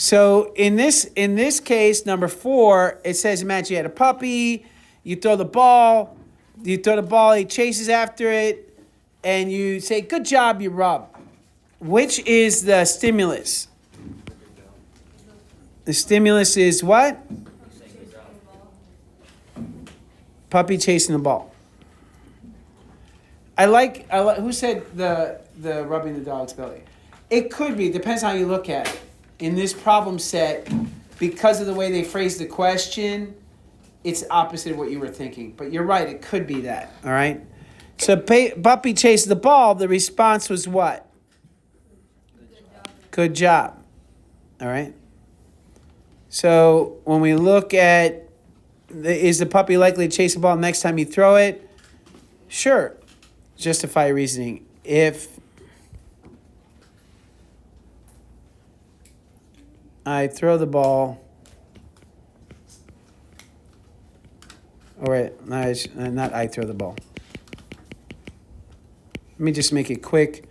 So in this case, number 4, it says imagine you had a puppy, you throw the ball, he chases after it, and you say, good job, you rub. Which is the stimulus? The stimulus is what? Puppy chasing the ball. I like who said the rubbing the dog's belly? It could be, depends how you look at it. In this problem set, because of the way they phrased the question, it's opposite of what you were thinking. But you're right, it could be that. All right? So puppy chased the ball, the response was what? Good job. All right? So when we look at, is the puppy likely to chase the ball next time you throw it? Sure. Justify reasoning. If I throw the ball, not I throw the ball. Let me just make it quick.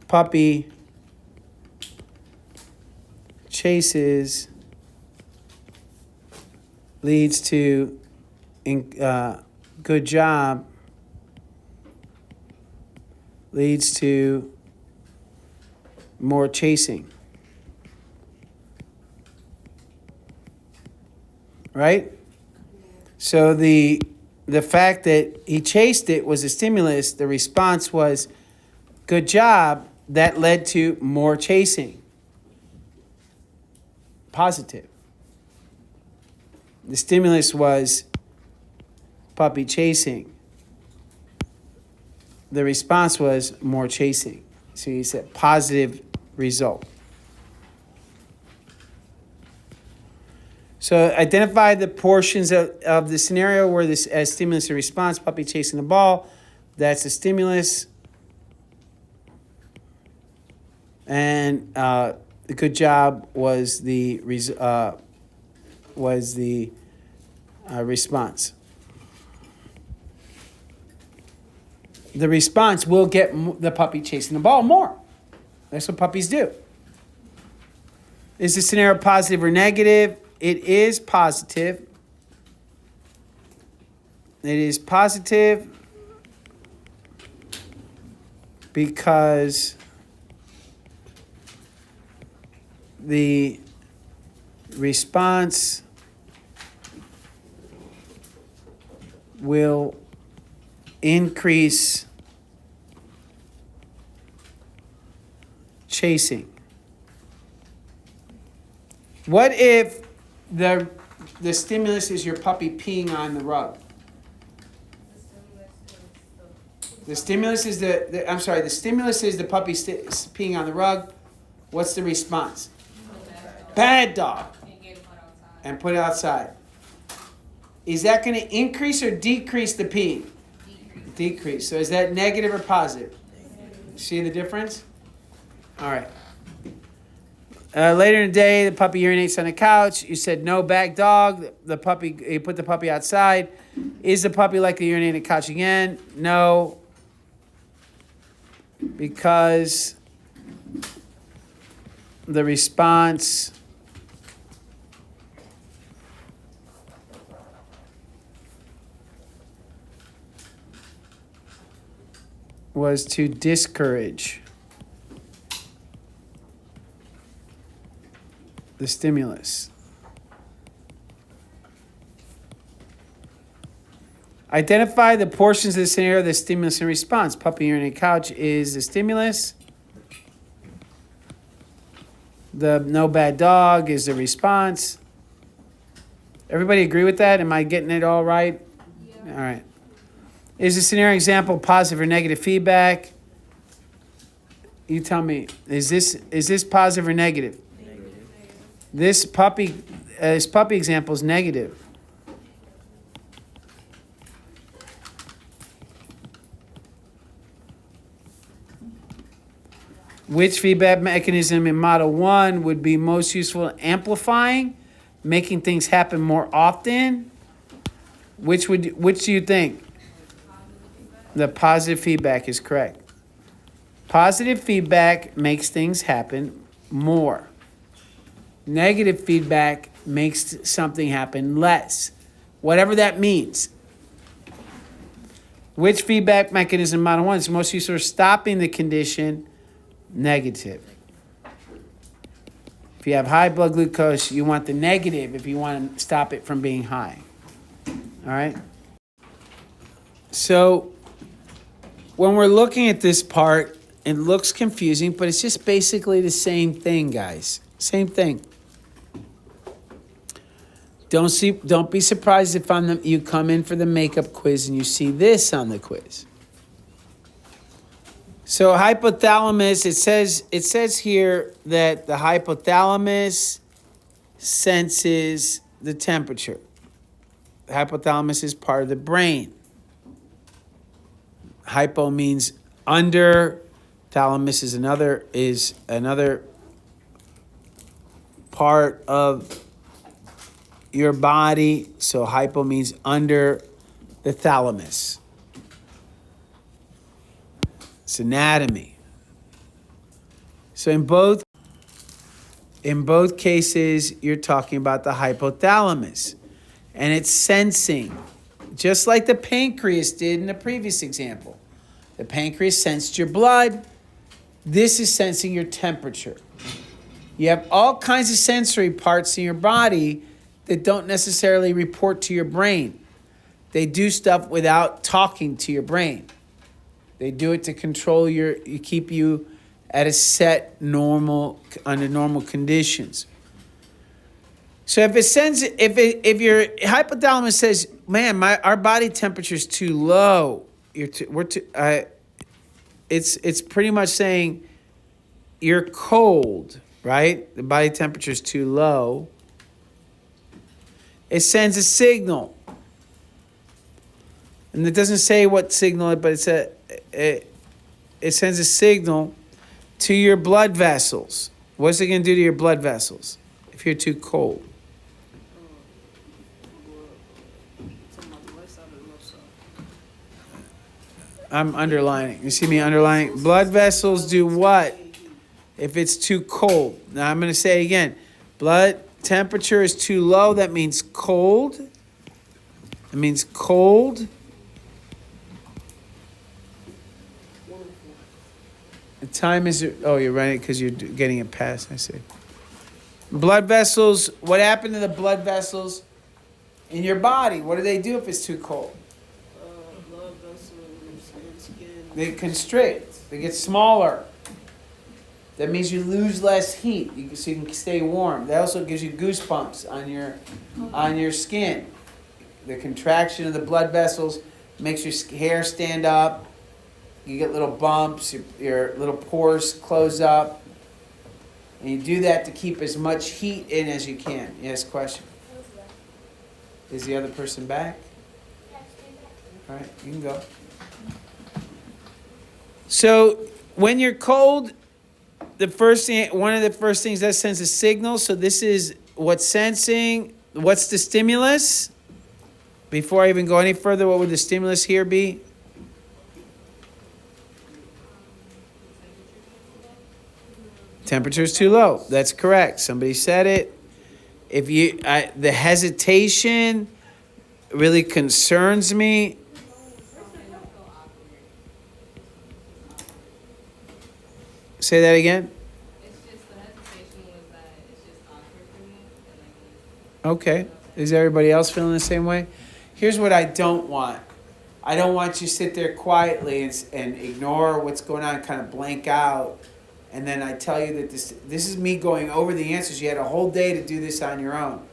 Puppy chases leads to good job leads to more chasing. Right? So the fact that he chased it was a stimulus, the response was good job, that led to more chasing. Positive. The stimulus was puppy chasing. The response was more chasing. So you said positive result. So identify the portions of the scenario where this as stimulus or response, puppy chasing the ball. That's the stimulus. And the good job was the response. The response will get the puppy chasing the ball more. That's what puppies do. Is the scenario positive or negative? It is positive. It is positive because the response will increase chasing. What if the stimulus is your puppy peeing on the rug? The stimulus is the stimulus is the puppy peeing on the rug. What's the response? Bad dog. And put it outside. Is that going to increase or decrease the peeing? Decrease. So is that negative or positive? See the difference? All right. Later in the day, the puppy urinates on the couch. You said no, bad dog. You put the puppy outside. Is the puppy likely to urinate on the couch again? No. Because the response was to discourage the stimulus. Identify the portions of the scenario of the stimulus and response. Puppy urinating on the couch is the stimulus. The no bad dog is the response. Everybody agree with that? Am I getting it all right? Yeah. All right. Is the scenario example positive or negative feedback? You tell me. Is this positive or negative? Negative. This puppy example is negative. Which feedback mechanism in Model 1 would be most useful in amplifying, making things happen more often? Which do you think? The positive feedback is correct. Positive feedback makes things happen more. Negative feedback makes something happen less, whatever that means. Which feedback mechanism model 1 is most useful for stopping the condition? Negative. If you have high blood glucose, you want the negative if you want to stop it from being high. All right? So when we're looking at this part, it looks confusing, but it's just basically the same thing, guys. Same thing. Don't be surprised if you come in for the makeup quiz and you see this on the quiz. So hypothalamus, it says here that the hypothalamus senses the temperature. The hypothalamus is part of the brain. Hypo means under. Thalamus is another part of your body. So hypo means under the thalamus. It's anatomy. So in both cases, you're talking about the hypothalamus. And it's sensing, just like the pancreas did in the previous example. The pancreas sensed your blood. This is sensing your temperature. You have all kinds of sensory parts in your body that don't necessarily report to your brain. They do stuff without talking to your brain. They do it to control keep you at a set under normal conditions. So if your hypothalamus says, "Man, our body temperature is too low," it's pretty much saying you're cold, right? The body temperature is too low. It sends a signal. And it doesn't say what signal, but it sends a signal to your blood vessels. What's it going to do to your blood vessels if you're too cold? I'm underlining. You see me underlining? Blood vessels do what if it's too cold? Now I'm going to say it again. Blood temperature is too low. That means cold. It means cold. The time is, you're running because you're getting it past, I see. Blood vessels, what happened to the blood vessels in your body? What do they do if it's too cold? Blood vessels and skin. They constrict. They get smaller. That means you lose less heat, so you can stay warm. That also gives you goosebumps on your skin. The contraction of the blood vessels makes your hair stand up. You get little bumps, your little pores close up. And you do that to keep as much heat in as you can. Yes, question? Is the other person back? All right, you can go. So when you're cold, one of the first things that sends a signal. So this is what's sensing. What's the stimulus? Before I even go any further, what would the stimulus here be? Temperature is too low. That's correct. Somebody said it. The hesitation really concerns me. Say that again. It's just the hesitation was that it's just awkward for me. Okay. Is everybody else feeling the same way? Here's what I don't want. I don't want you to sit there quietly and ignore what's going on, kind of blank out. And then I tell you that this is me going over the answers. You had a whole day to do this on your own.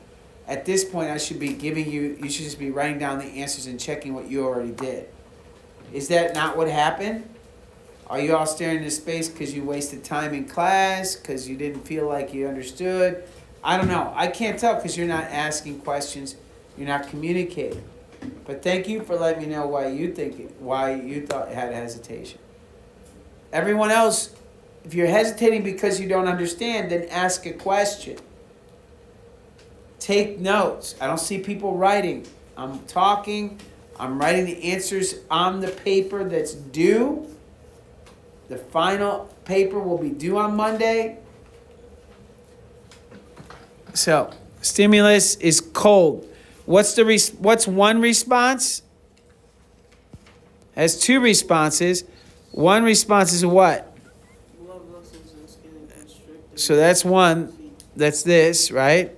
At this point, I should be you should just be writing down the answers and checking what you already did. Is that not what happened? Are you all staring into space because you wasted time in class, because you didn't feel like you understood? I don't know. I can't tell because you're not asking questions. You're not communicating. But thank you for letting me know why you thought it had hesitation. Everyone else, if you're hesitating because you don't understand, then ask a question. Take notes. I don't see people writing. I'm talking. I'm writing the answers on the paper that's due. The final paper will be due on Monday. So, stimulus is cold. What's one response? Has two responses. One response is what? Blood vessels and skin constricted. So that's one. That's this, right?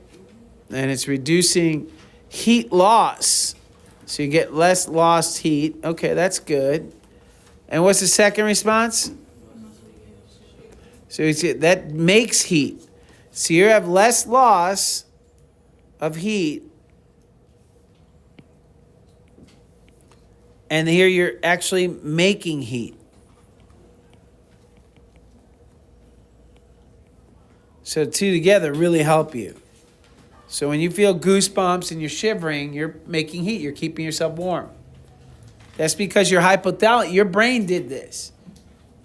And it's reducing heat loss. So you get less lost heat. Okay, that's good. And what's the second response? So that makes heat. So you have less loss of heat. And here you're actually making heat. So two together really help you. So when you feel goosebumps and you're shivering, you're making heat. You're keeping yourself warm. That's because your brain did this.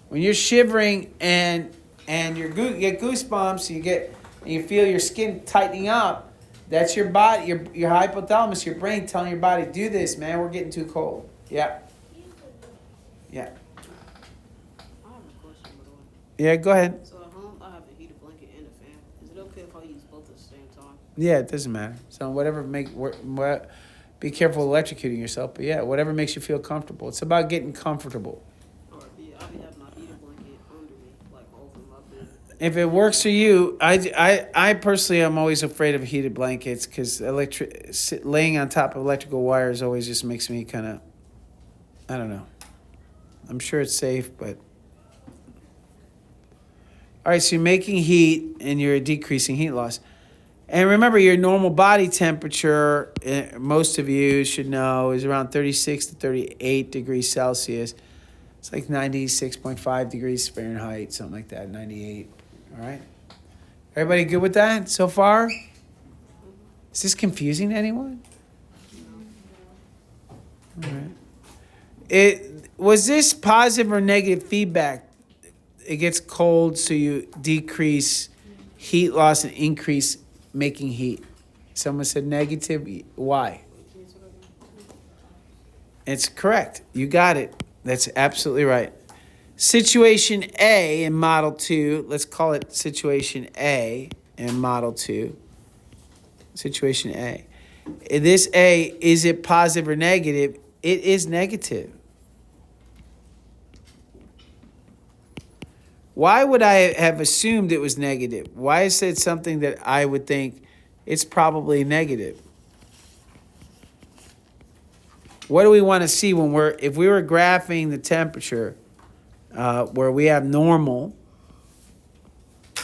When you're shivering and you get goosebumps, and you feel your skin tightening up, that's your body, your hypothalamus, your brain telling your body, do this, man. We're getting too cold. Yeah. Yeah. I have a question, by the way. Yeah. Go ahead. So at home, I have a heated blanket and a fan. Is it okay if I use both at the same time? Yeah, it doesn't matter. So be careful electrocuting yourself. But yeah, whatever makes you feel comfortable. It's about getting comfortable. Or yeah, I be having my heated blanket under me, like over my bed. If it works for you, I personally am always afraid of heated blankets because laying on top of electrical wires always just makes me kind of, I don't know. I'm sure it's safe, but. All right, so you're making heat and you're decreasing heat loss. And remember, your normal body temperature, most of you should know, is around 36 to 38 degrees Celsius. It's like 96.5 degrees Fahrenheit, something like that, 98. All right? Everybody good with that so far? Is this confusing to anyone? All right. Was this positive or negative feedback? It gets cold, so you decrease heat loss and increase making heat. Someone said negative. Why? It's correct. You got it. That's absolutely right. Situation A in Model 2, let's call it Situation A in Model 2. Situation A. This A, is it positive or negative? It is negative. Why would I have assumed it was negative? Why is it something that I would think it's probably negative? What do we want to see if we were graphing the temperature where we have normal,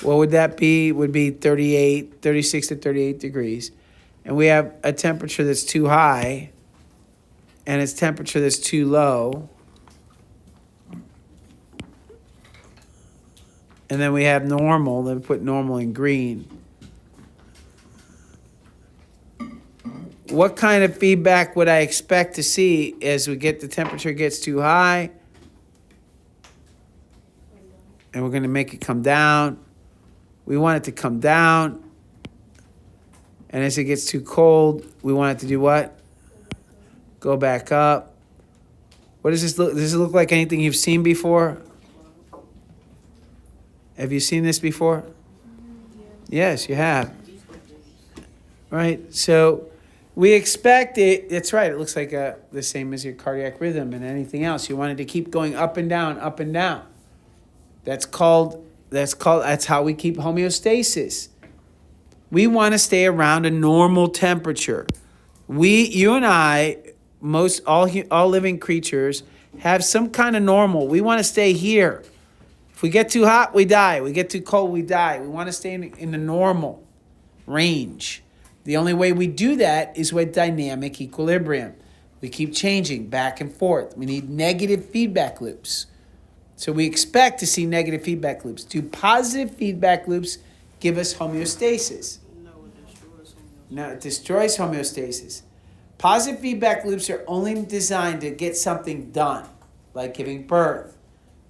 what would that be? Would be 36 to 38 degrees. And we have a temperature that's too high and it's temperature that's too low. And then we have normal, then we put normal in green. What kind of feedback would I expect to see as the temperature gets too high? And we're going to make it come down. We want it to come down. And as it gets too cold, we want it to do what? Go back up. What does this look? Does it look like anything you've seen before? Have you seen this before? Yes, you have. Right? So we expect it. That's right. It looks like the same as your cardiac rhythm and anything else. You want it to keep going up and down, up and down. That's how we keep homeostasis. We want to stay around a normal temperature. You and I, all living creatures, have some kind of normal. We want to stay here. If we get too hot, we die. We get too cold, we die. We want to stay in the normal range. The only way we do that is with dynamic equilibrium. We keep changing back and forth. We need negative feedback loops. So we expect to see negative feedback loops. Do positive feedback loops give us homeostasis? No, it destroys homeostasis. Positive feedback loops are only designed to get something done, like giving birth.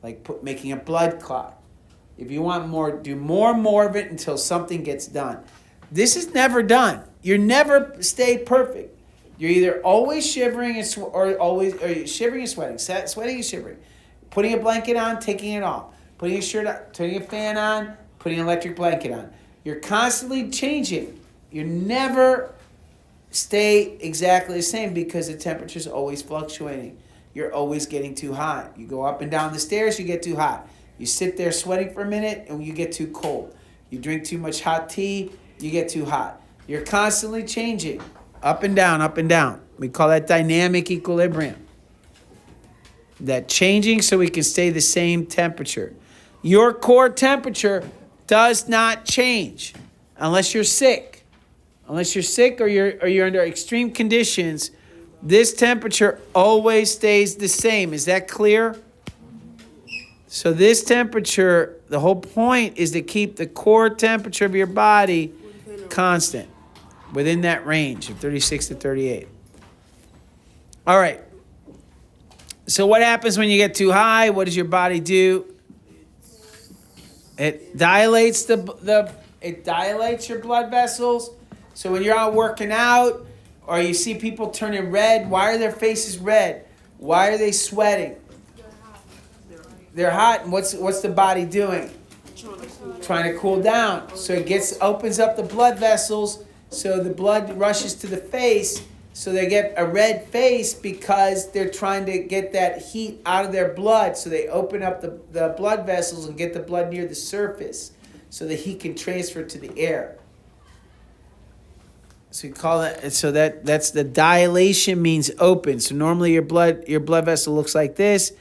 Like making a blood clot. If you want more, do more and more of it until something gets done. This is never done. You never stay perfect. You're either always shivering or shivering and sweating. Sweating and shivering. Putting a blanket on, taking it off. Putting a shirt on, turning a fan on, putting an electric blanket on. You're constantly changing. You never stay exactly the same because the temperature is always fluctuating. You're always getting too hot. You go up and down the stairs, you get too hot. You sit there sweating for a minute and you get too cold. You drink too much hot tea, you get too hot. You're constantly changing, up and down, up and down. We call that dynamic equilibrium. That changing so we can stay the same temperature. Your core temperature does not change unless you're sick. Unless you're sick or you're under extreme conditions, this temperature always stays the same. Is that clear? So this temperature, the whole point is to keep the core temperature of your body constant within that range of 36 to 38. All right. So what happens when you get too high? What does your body do? It dilates it dilates your blood vessels. So when you're out working out or you see people turning red, why are their faces red? Why are they sweating? They're hot. And what's the body doing? Trying to cool down. So it opens up the blood vessels so the blood rushes to the face. So they get a red face because they're trying to get that heat out of their blood. So they open up the blood vessels and get the blood near the surface so the heat can transfer to the air. So you call that. So that's the dilation means open. So normally your blood vessel looks like this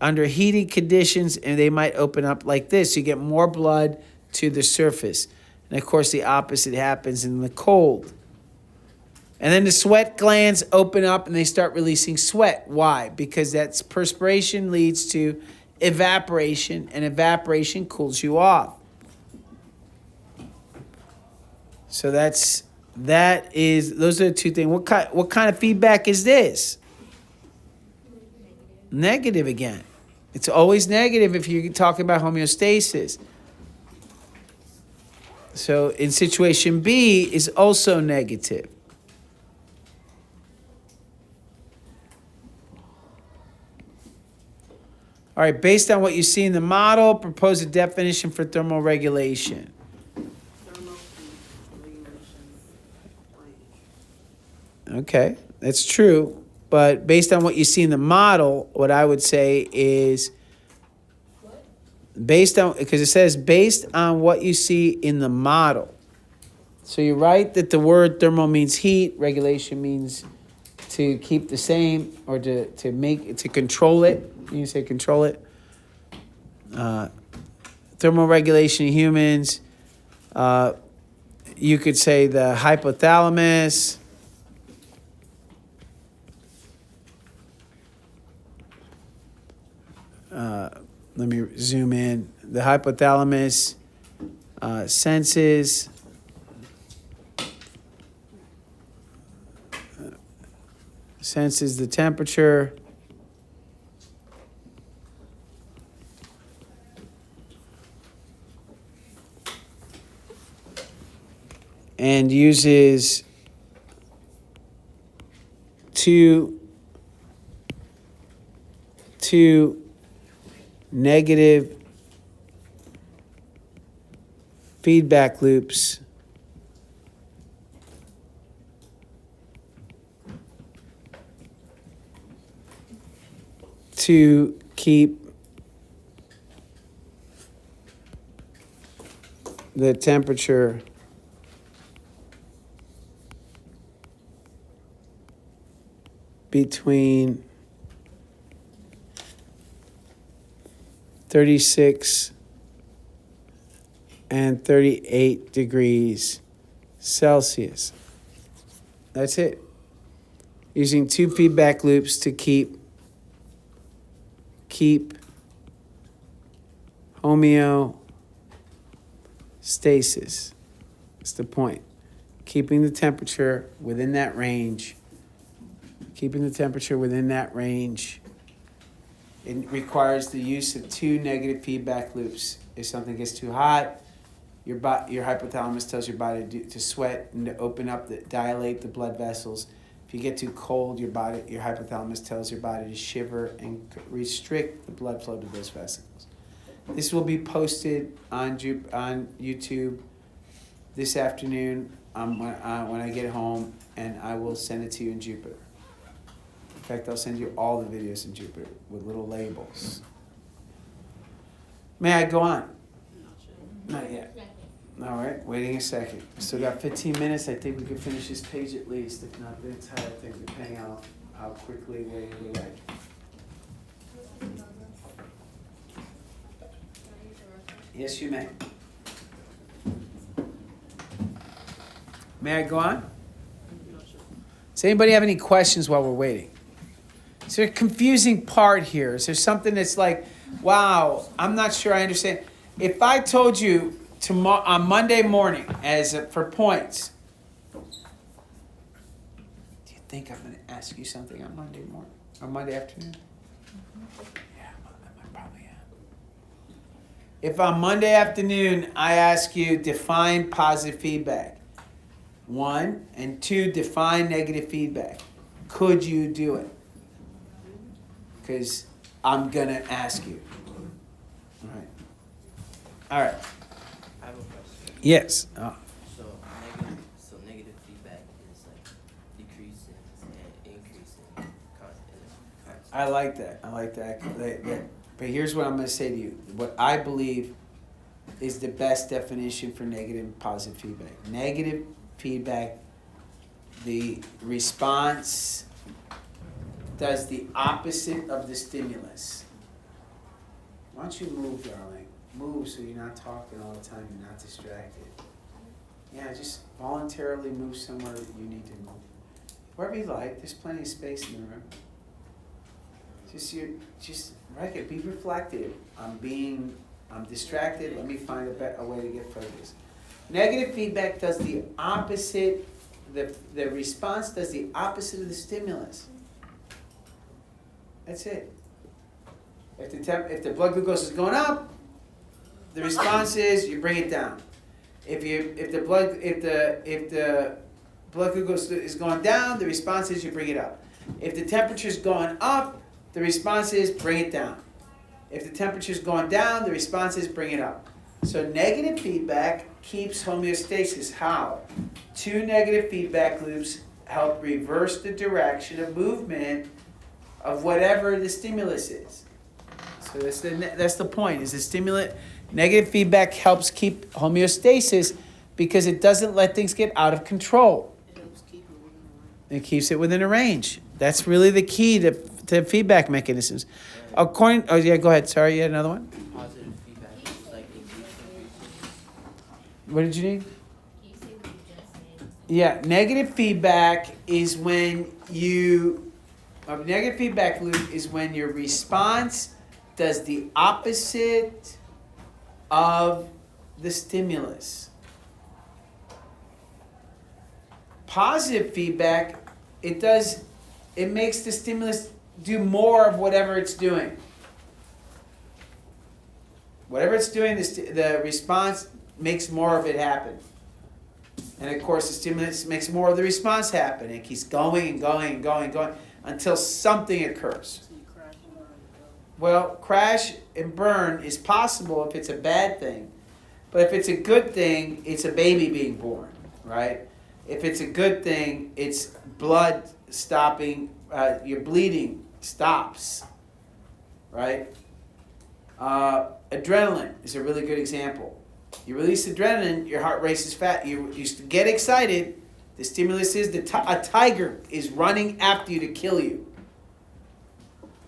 under heating conditions, and they might open up like this. So you get more blood to the surface, and of course the opposite happens in the cold. And then the sweat glands open up and they start releasing sweat. Why? Because that's perspiration leads to evaporation, and evaporation cools you off. So those are the two things. What kind of feedback is this? Negative again. It's always negative if you're talking about homeostasis. So in situation B is also negative. All right, based on what you see in the model, propose a definition for thermal regulation. Okay, that's true. But based on what you see in the model, what I would say is because it says based on what you see in the model. So you're right that the word thermal means heat, regulation means to keep the same or to control it. You can say control it. Thermal regulation in humans. You could say the hypothalamus. Let me zoom in. The hypothalamus senses the temperature. And uses two negative feedback loops to keep the temperature between 36 and 38 degrees Celsius. That's it. Using two feedback loops to keep homeostasis. That's the point. Keeping the temperature within that range. Keeping the temperature within that range. It requires the use of two negative feedback loops. If something gets too hot, your hypothalamus tells your body to sweat and to open up, dilate the blood vessels. If you get too cold, your hypothalamus tells your body to shiver and restrict the blood flow to those vesicles. This will be posted on YouTube this afternoon when I get home, and I will send it to you in Jupyter. In fact, I'll send you all the videos in Jupyter with little labels. May I go on? Not yet. All right, waiting a second. Still got 15 minutes. I think we can finish this page at least, if not the entire thing, depending on how quickly we write. Yes, you may. May I go on? Does anybody have any questions while we're waiting? Is there a confusing part here? Is there something that's like, wow, I'm not sure I understand. If I told you tomorrow on Monday morning for points, do you think I'm going to ask you something on Monday morning or Monday afternoon? Yeah, I probably am. If on Monday afternoon I ask you define positive feedback, 1, and 2, define negative feedback, could you do it? Because I'm going to ask you. All right. I have a question. Yes. So negative feedback is like decreasing and increasing constant. I like that. But here's what I'm going to say to you. What I believe is the best definition for negative and positive feedback. Negative feedback, the response does the opposite of the stimulus. Why don't you move, darling? Move so you're not talking all the time, you're not distracted. Yeah, just voluntarily move somewhere you need to move. Wherever you like, there's plenty of space in the room. Just right, be reflective. I'm distracted, let me find a way to get focused. Negative feedback does the opposite, the response does the opposite of the stimulus. That's it. If the blood glucose is going up, the response is you bring it down. If the blood glucose is going down, the response is you bring it up. If the temperature is going up, the response is bring it down. If the temperature is going down, the response is bring it up. So negative feedback keeps homeostasis. How? 2 negative feedback loops help reverse the direction of movement of whatever the stimulus is. So that's the point. Is the stimulant negative feedback helps keep homeostasis because it doesn't let things get out of control. It helps keep it within the range. It keeps it within a range. That's really the key to feedback mechanisms. Go ahead. Sorry, you had another one? Positive feedback is like increasing. What did you need? Can you say what you just said? Yeah, negative feedback is when a negative feedback loop is when your response does the opposite of the stimulus. Positive feedback, it makes the stimulus do more of whatever it's doing. Whatever it's doing, the response makes more of it happen. And of course, the stimulus makes more of the response happen. It keeps going and going and going and going until something occurs. So you crash and burn and go. Well, crash and burn is possible if it's a bad thing. But if it's a good thing, it's a baby being born, right? If it's a good thing, it's blood stopping, your bleeding stops, right? Adrenaline is a really good example. You release adrenaline, your heart races fast. You get excited. The stimulus is a tiger is running after you to kill you.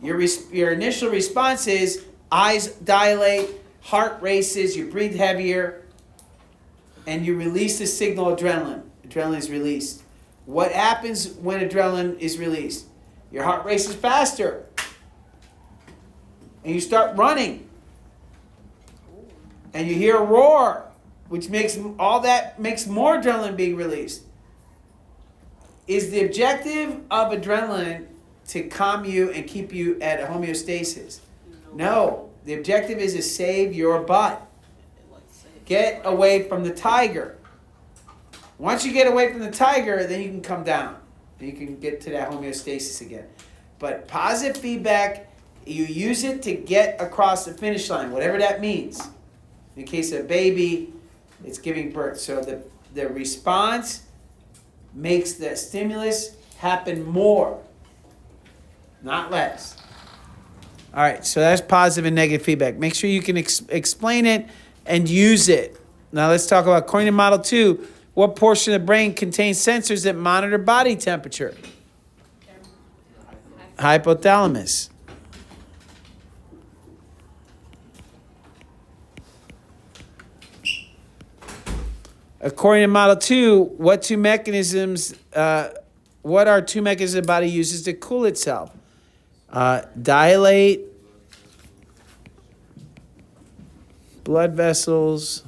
Your initial response is eyes dilate, heart races, you breathe heavier, and you release the signal adrenaline. Adrenaline is released. What happens when adrenaline is released? Your heart races faster, and you start running, and you hear a roar, which makes more adrenaline being released. Is the objective of adrenaline to calm you and keep you at a homeostasis? No. The objective is to save your butt. Get away from the tiger. Once you get away from the tiger, then you can come down. You can get to that homeostasis again. But positive feedback, you use it to get across the finish line, whatever that means. In case of a baby, it's giving birth. So the response makes the stimulus happen more, not less. All right, so that's positive and negative feedback. Make sure you can explain it and use it. Now let's talk about, according to Model 2, what portion of the brain contains sensors that monitor body temperature? Hypothalamus. According to Model 2, what are two mechanisms the body uses to cool itself? Dilate blood vessels.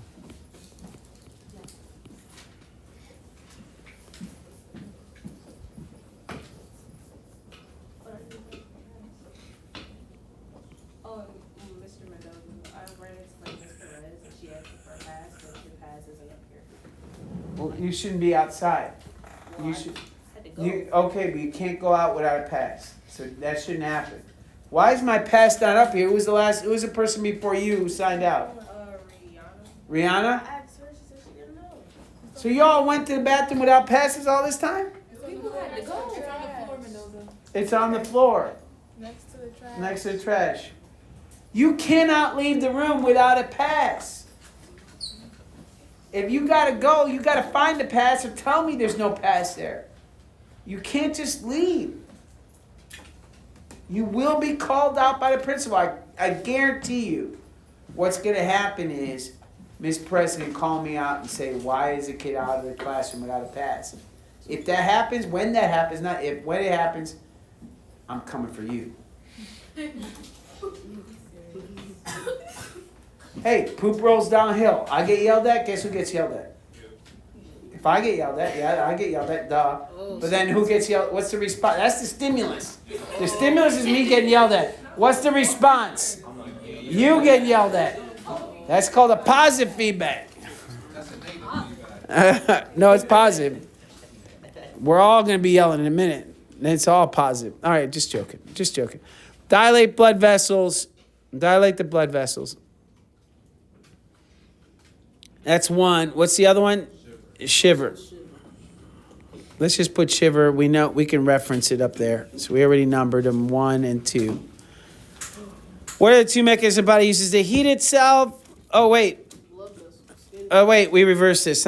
Oh, Mr. Mendoza, I ran into like Miss Perez and she asked for a pass, but the pass isn't up here. Well, you shouldn't be outside. You should. Had to go. Okay, but you can't go out without a pass. So that shouldn't happen. Why is my pass not up here? Who was the person before you who signed out? Rihanna. Rihanna? I asked her, she said she didn't know. So y'all went to the bathroom without passes all this time? People had to go. It's on the floor, Mendoza. It's on the floor Next to the trash. next to the trash. You cannot leave the room without a pass. If you gotta go, you gotta find the pass or tell me there's no pass there. You can't just leave. You will be called out by the principal. I guarantee you. What's going to happen is Miss President call me out and say, why is a kid out of the classroom without a pass? If that happens, when that happens, not if, when it happens, I'm coming for you. Hey, poop rolls downhill. I get yelled at, guess who gets yelled at? If I get yelled at, yeah, I get yelled at, duh. But then who gets yelled? What's the response? That's the stimulus. The stimulus is me getting yelled at. What's the response? You get yelled at. That's called a positive feedback. No, it's positive. We're all going to be yelling in a minute. It's all positive. All right, just joking. Just joking. Dilate blood vessels. Dilate the blood vessels. That's one. What's the other one? Shiver. Let's just put shiver. We know we can reference it up there. So we already numbered them 1 and 2. What are the two mechanisms the body uses to heat itself? Oh wait. We reversed this.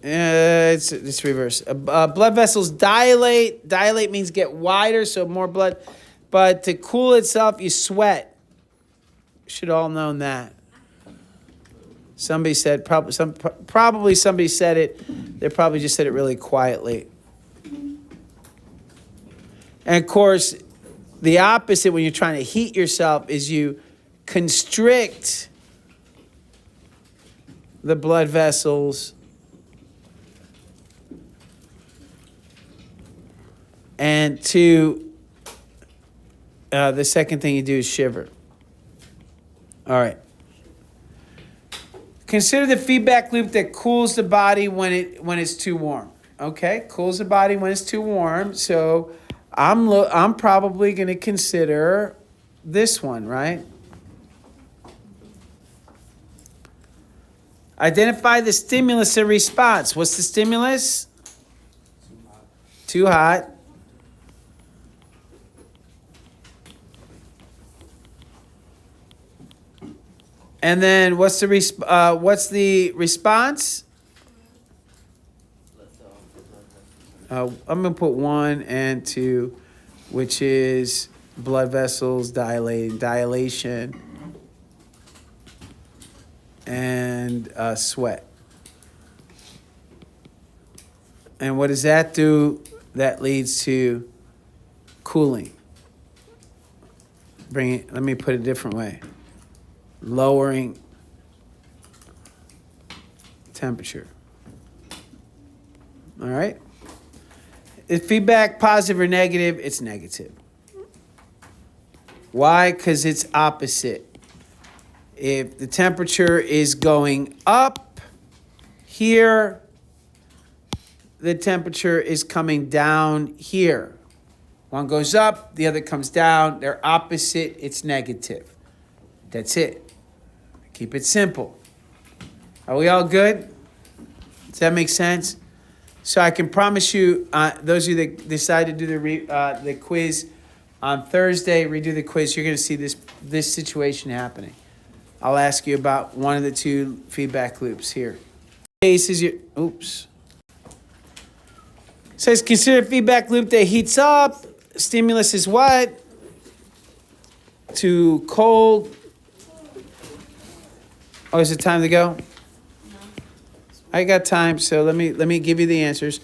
It's reverse. Blood vessels dilate. Dilate means get wider, so more blood. But to cool itself, you sweat. Should all known that. Somebody said, probably somebody said it. They probably just said it really quietly. And of course, the opposite when you're trying to heat yourself is you constrict the blood vessels and the second thing you do is shiver. All right. Consider the feedback loop that cools the body when it's too warm. Okay, cools the body when it's too warm. So I'm probably going to consider this one, right? Identify the stimulus and response. What's the stimulus? Too hot. And then what's the response? I'm going to put 1 and 2, which is blood vessels dilation, and sweat. And what does that do? That leads to cooling. Let me put it a different way. Lowering temperature. All right? Is feedback positive or negative? It's negative. Why? Because it's opposite. If the temperature is going up here, the temperature is coming down here. One goes up, the other comes down. They're opposite. It's negative. That's it. Keep it simple. Are we all good? Does that make sense? So I can promise you, those of you that decide to do the quiz on Thursday, redo the quiz, you're going to see this situation happening. I'll ask you about one of the two feedback loops here. Oops. Says consider feedback loop that heats up. Stimulus is what? Too cold. Oh, is it time to go? I got time, so let me give you the answers.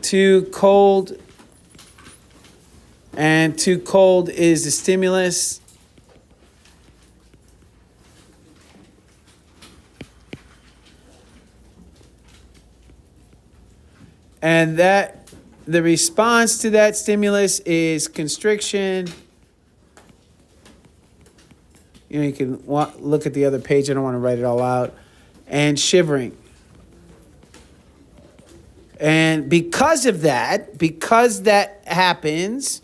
Too cold, and too cold is the stimulus. And that the response to that stimulus is constriction. You can look at the other page. I don't want to write it all out. And shivering. And because that happens,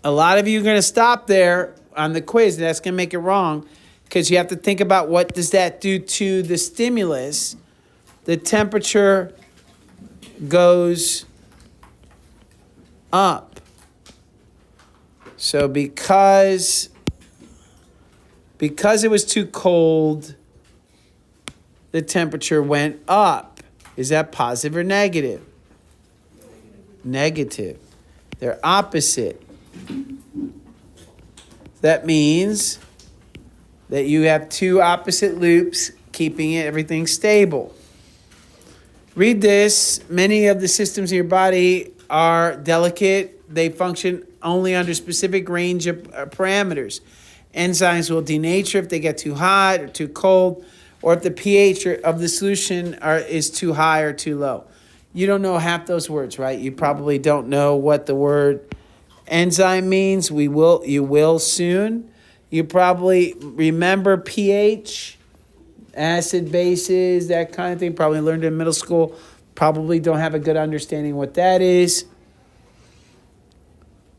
a lot of you are going to stop there on the quiz. And that's going to make it wrong because you have to think about what does that do to the stimulus. The temperature goes up. So because it was too cold, the temperature went up. Is that positive or negative? Negative. They're opposite. That means that you have two opposite loops keeping everything stable. Read this. Many of the systems in your body are delicate. They function only under specific range of parameters. Enzymes will denature if they get too hot or too cold, or if the pH of the solution is too high or too low. You don't know half those words, right? You probably don't know what the word enzyme means. You will soon. You probably remember pH. Acid, bases, that kind of thing. Probably learned in middle school. Probably don't have a good understanding what that is.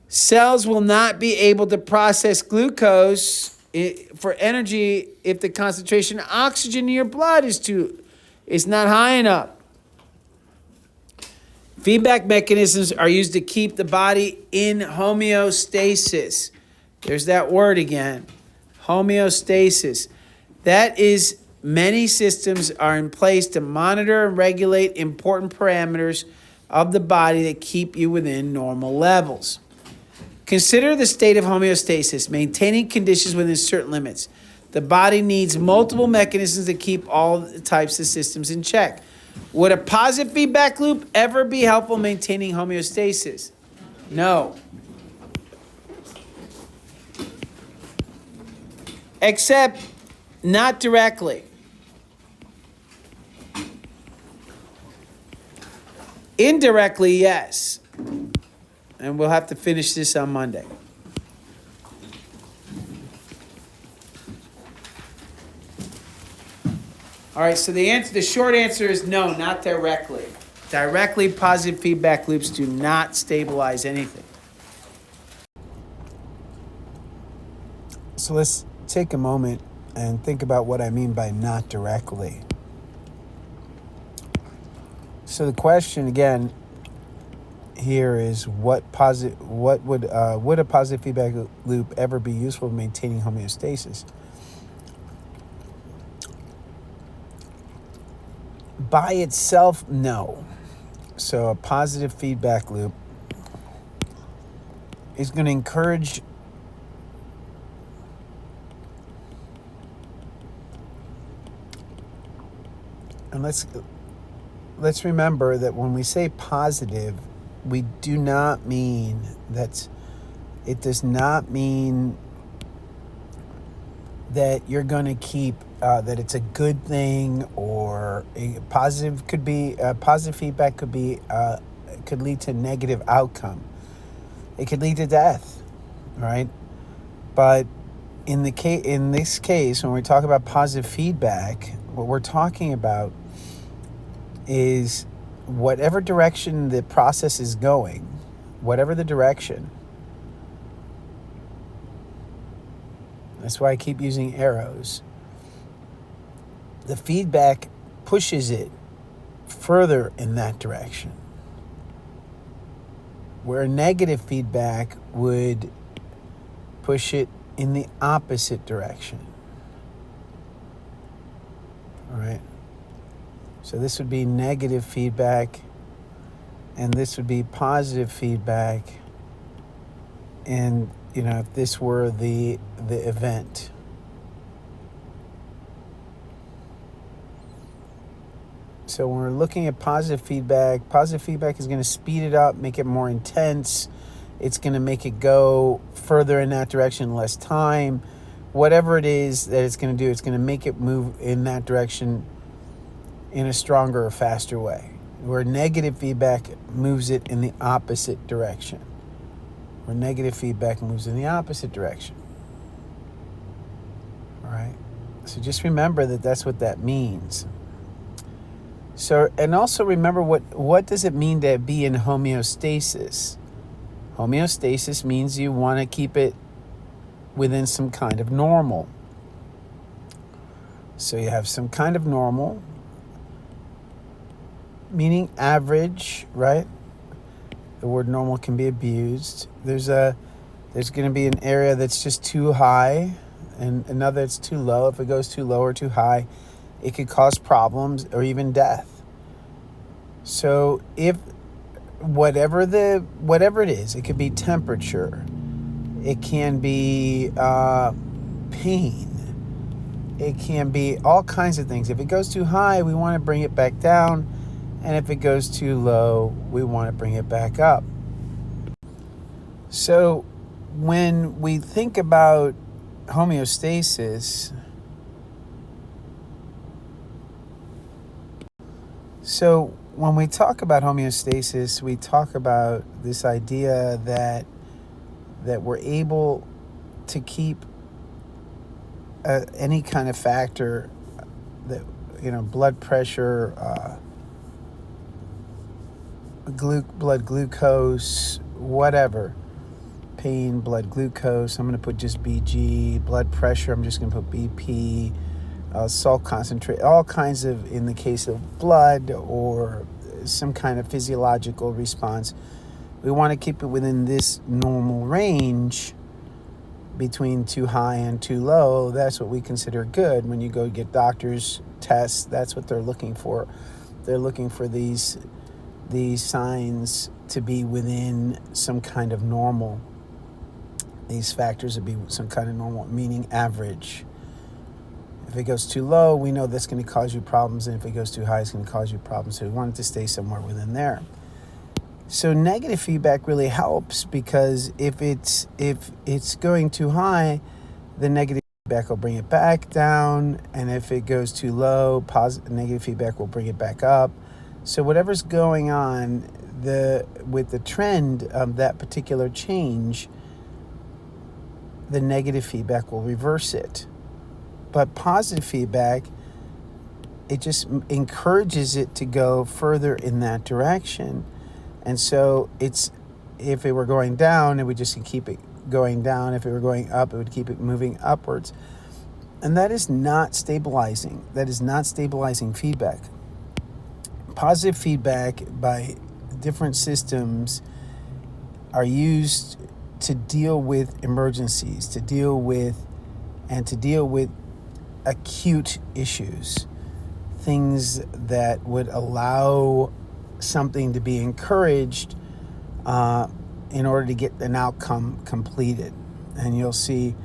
Cells will not be able to process glucose for energy if the concentration of oxygen in your blood is not high enough. Feedback mechanisms are used to keep the body in homeostasis. There's that word again. Homeostasis. That is, many systems are in place to monitor and regulate important parameters of the body that keep you within normal levels. Consider the state of homeostasis, maintaining conditions within certain limits. The body needs multiple mechanisms to keep all the types of systems in check. Would a positive feedback loop ever be helpful in maintaining homeostasis? No. Except not directly. Indirectly, yes. And we'll have to finish this on Monday. All right, so the short answer is no, not directly. Directly, positive feedback loops do not stabilize anything. So let's take a moment and think about what I mean by not directly. So the question again here is would a positive feedback loop ever be useful in maintaining homeostasis? By itself, no. So a positive feedback loop is going to encourage and let's remember that when we say positive, we do not mean it does not mean that you're going to keep that it's a good thing, or a positive feedback could lead to negative outcome. It could lead to death, right? But in this case, when we talk about positive feedback, what we're talking about is whatever direction the process is going, whatever the direction. That's why I keep using arrows. The feedback pushes it further in that direction. Where negative feedback would push it in the opposite direction. All right. So this would be negative feedback, and this would be positive feedback. And, if this were the event. So when we're looking at positive feedback is going to speed it up, make it more intense. It's going to make it go further in that direction, less time. Whatever it is that it's going to do, it's going to make it move in that direction in a stronger or faster way. Where negative feedback moves it in the opposite direction. Where negative feedback moves in the opposite direction. All right? So just remember that that's what that means. So, and also remember what does it mean to be in homeostasis? Homeostasis means you want to keep it within some kind of normal. So you have some kind of normal, meaning average, right? The word normal can be abused. There's going to be an area that's just too high and another that's too low. If it goes too low or too high, it could cause problems or even death. So if whatever it is, it could be temperature, it can be pain, it can be all kinds of things. If it goes too high, we want to bring it back down, and if it goes too low, we want to bring it back up. So when we think about homeostasis, so when we talk about homeostasis, we talk about this idea that we're able to keep any kind of factor, that blood pressure, blood glucose, whatever, pain, blood glucose. I'm going to put just BG. Blood pressure, I'm just going to put BP. Salt concentrate, all kinds of, in the case of blood or some kind of physiological response, we want to keep it within this normal range between too high and too low. That's what we consider good. When you go get doctors' tests, that's what they're looking for. They're looking for these signs to be within some kind of normal. These factors would be some kind of normal, meaning average. If it goes too low, we know that's going to cause you problems, and if it goes too high, it's going to cause you problems. So we want it to stay somewhere within there. So negative feedback really helps, because if it's going too high, the negative feedback will bring it back down, and if it goes too low, negative feedback will bring it back up. So whatever's going on with the trend of that particular change, the negative feedback will reverse it. But positive feedback, it just encourages it to go further in that direction. And so if it were going down, it would just keep it going down. If it were going up, it would keep it moving upwards. And that is not stabilizing. That is not stabilizing feedback. Positive feedback by different systems are used to deal with emergencies, to deal with acute issues, things that would allow something to be encouraged in order to get an outcome completed. And you'll see,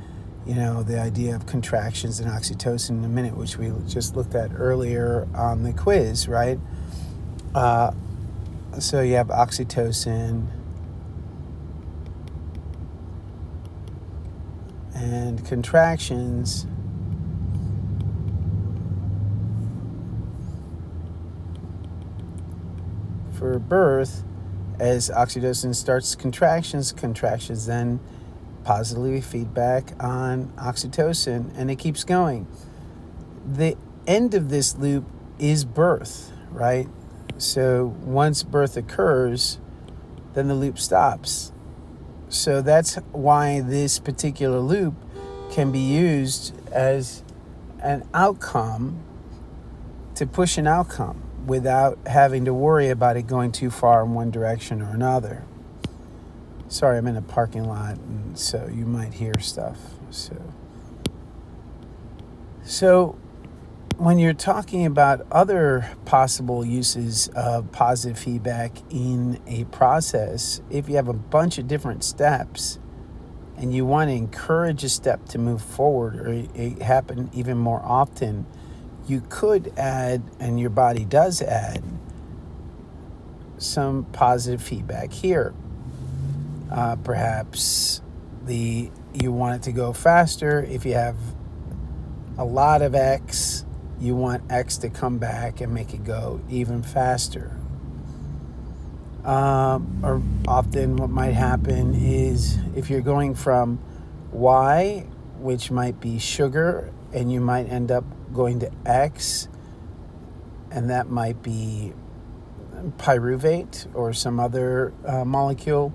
the idea of contractions and oxytocin in a minute, which we just looked at earlier on the quiz, right? So you have oxytocin and contractions. For birth, as oxytocin starts contractions then positively feedback on oxytocin, and it keeps going. The end of this loop is birth, right? So once birth occurs, then the loop stops. So that's why this particular loop can be used as an outcome to push an outcome without having to worry about it going too far in one direction or another. Sorry, I'm in a parking lot, and so you might hear stuff. So when you're talking about other possible uses of positive feedback in a process, if you have a bunch of different steps and you want to encourage a step to move forward or it happen even more often, you could add, and your body does add, some positive feedback here. Perhaps you want it to go faster. If you have a lot of X, you want X to come back and make it go even faster. Or often what might happen is if you're going from Y, which might be sugar, and you might end up going to X, and that might be pyruvate or some other molecule.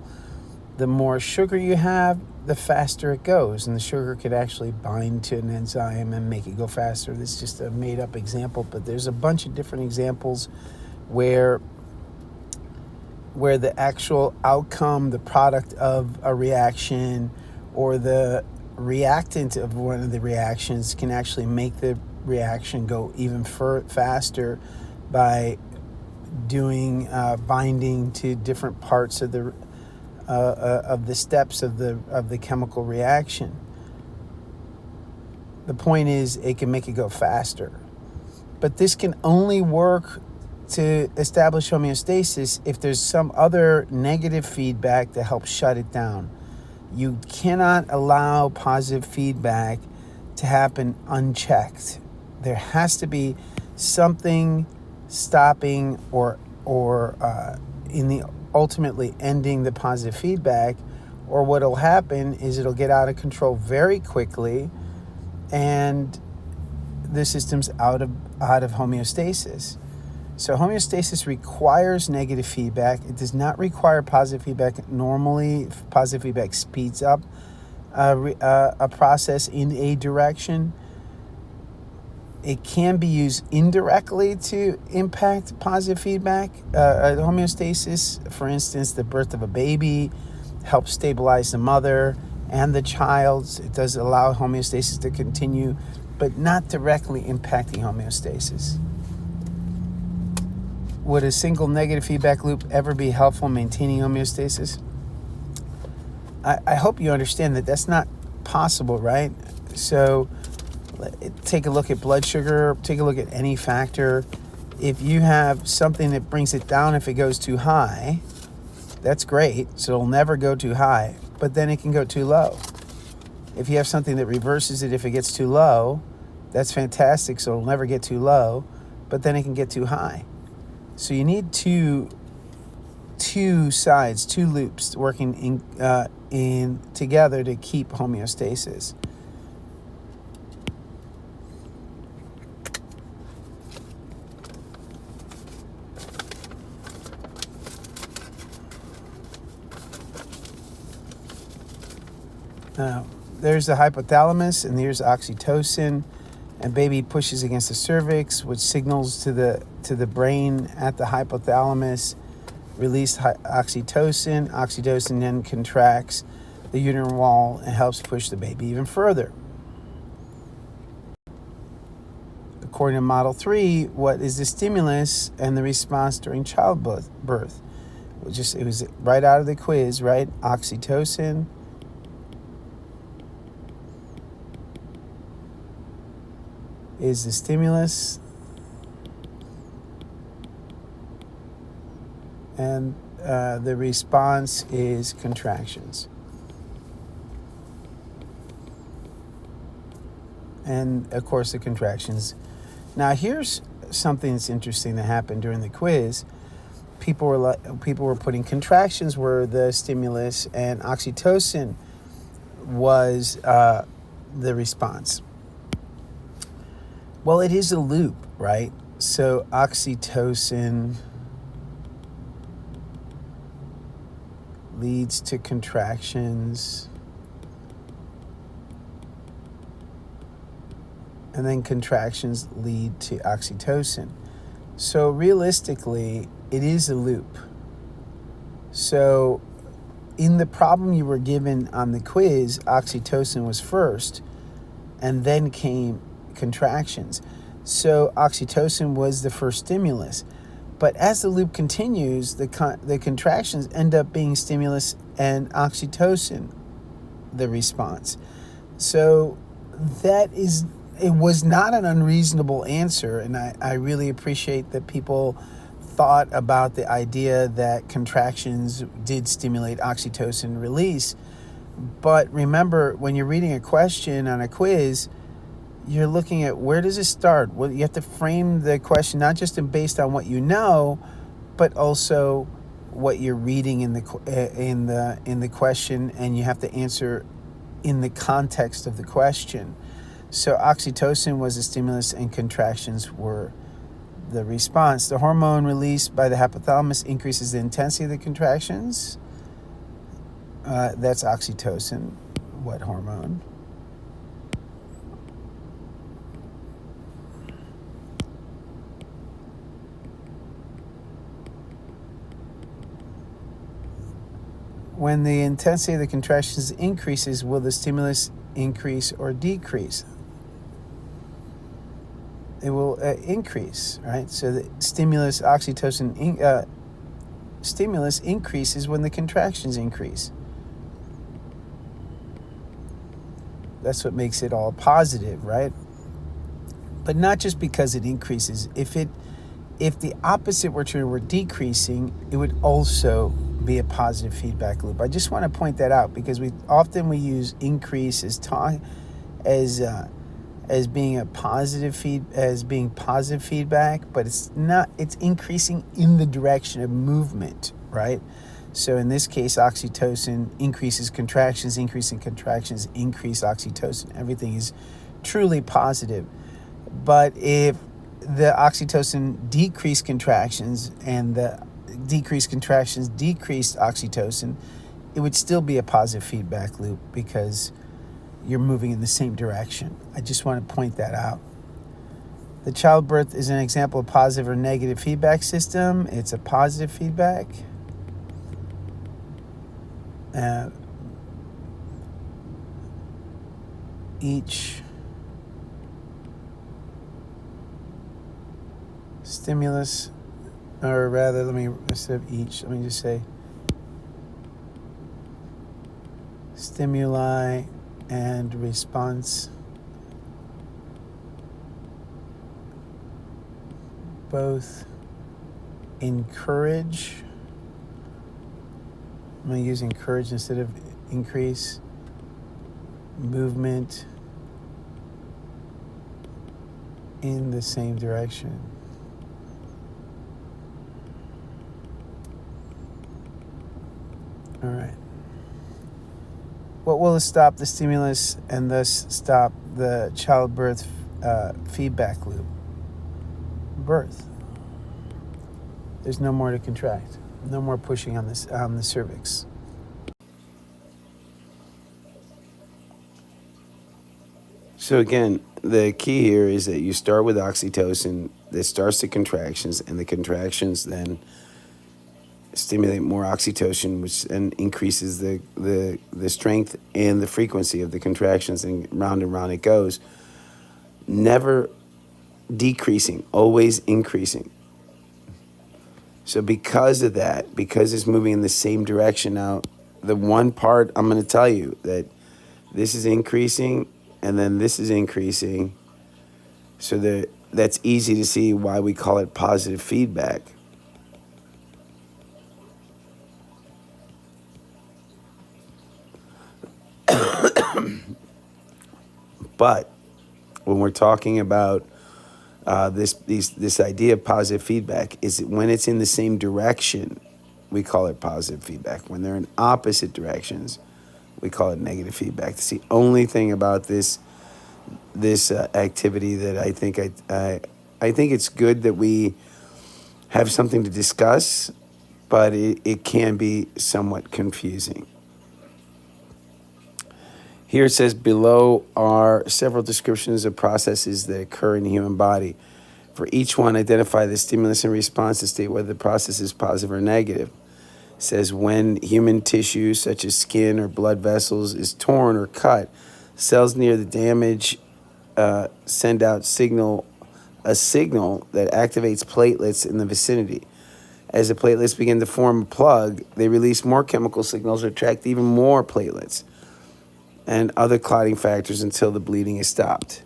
The more sugar you have, the faster it goes, and the sugar could actually bind to an enzyme and make it go faster. This is just a made-up example, but there's a bunch of different examples where the actual outcome, the product of a reaction, or the reactant of one of the reactions can actually make the reaction go even faster by doing binding to different parts of the steps of the chemical reaction. The point is, it can make it go faster, but this can only work to establish homeostasis if there's some other negative feedback to help shut it down. You cannot allow positive feedback to happen unchecked. There has to be something stopping or in the ultimately ending the positive feedback, or what will happen is it'll get out of control very quickly and the system's out of homeostasis. So homeostasis requires negative feedback. It does not require positive feedback. Normally, positive feedback speeds up a process in a direction. It can be used indirectly to impact positive feedback. Homeostasis, for instance, the birth of a baby helps stabilize the mother and the child. It does allow homeostasis to continue, but not directly impacting homeostasis. Would a single negative feedback loop ever be helpful in maintaining homeostasis? I hope you understand that that's not possible, right? So take a look at blood sugar, take a look at any factor. If you have something that brings it down if it goes too high, that's great. So it'll never go too high, but then it can go too low. If you have something that reverses it if it gets too low, that's fantastic. So it'll never get too low, but then it can get too high. So you need two sides, two loops working in together to keep homeostasis. There's the hypothalamus, and there's oxytocin, and baby pushes against the cervix, which signals to the brain at the hypothalamus, release oxytocin. Oxytocin then contracts the uterine wall and helps push the baby even further. According to Model 3, what is the stimulus and the response during childbirth? It was right out of the quiz, right? Oxytocin. Is the stimulus, and the response is contractions. And of course the contractions. Now here's something that's interesting that happened during the quiz. People were putting contractions were the stimulus, and oxytocin was the response. Well, it is a loop, right? So oxytocin leads to contractions, and then contractions lead to oxytocin. So realistically, it is a loop. So in the problem you were given on the quiz, oxytocin was first, and then came contractions. So oxytocin was the first stimulus. But as the loop continues, the contractions end up being stimulus and oxytocin, the response. So it was not an unreasonable answer, and I really appreciate that people thought about the idea that contractions did stimulate oxytocin release. But remember, when you're reading a question on a quiz, you're looking at where does it start? Well, you have to frame the question not just based on what you know, but also what you're reading in the question, and you have to answer in the context of the question. So oxytocin was the stimulus and contractions were the response. The hormone released by the hypothalamus increases the intensity of the contractions. That's oxytocin. What hormone? When the intensity of the contractions increases, will the stimulus increase or decrease? It will increase, right? So the stimulus, oxytocin stimulus increases when the contractions increase. That's what makes it all positive, right? But not just because it increases. If the opposite were true, were decreasing, it would also be a positive feedback loop. I just want to point that out because we often use increase as being positive feedback, but it's not. It's increasing in the direction of movement, right? So in this case, oxytocin increases contractions, increasing contractions increase oxytocin. Everything is truly positive. But if the oxytocin decreased contractions and the decreased contractions decreased oxytocin, it would still be a positive feedback loop because you're moving in the same direction. I just want to point that out. The childbirth is an example of positive or negative feedback system. It's a positive feedback. Each stimulus, or rather, instead of each, let me just say stimuli and response both encourage. I'm going to use encourage instead of increase movement in the same direction. All right. What will stop the stimulus and thus stop the childbirth feedback loop? Birth. There's no more to contract. No more pushing on the cervix. So again, the key here is that you start with oxytocin that starts the contractions, and the contractions then stimulate more oxytocin, which then increases the strength and the frequency of the contractions, and round it goes. Never decreasing, always increasing. So because of that, because it's moving in the same direction now, the one part I'm going to tell you that this is increasing and then this is increasing. So that's easy to see why we call it positive feedback. But when we're talking about this idea of positive feedback, is when it's in the same direction, we call it positive feedback. When they're in opposite directions, we call it negative feedback. It's the only thing about this activity that I think I think it's good that we have something to discuss, but it can be somewhat confusing. Here it says below are several descriptions of processes that occur in the human body. For each one, identify the stimulus and response to state whether the process is positive or negative. It says when human tissue, such as skin or blood vessels, is torn or cut, cells near the damage send out a signal that activates platelets in the vicinity. As the platelets begin to form a plug, they release more chemical signals, attract even more platelets and other clotting factors until the bleeding is stopped.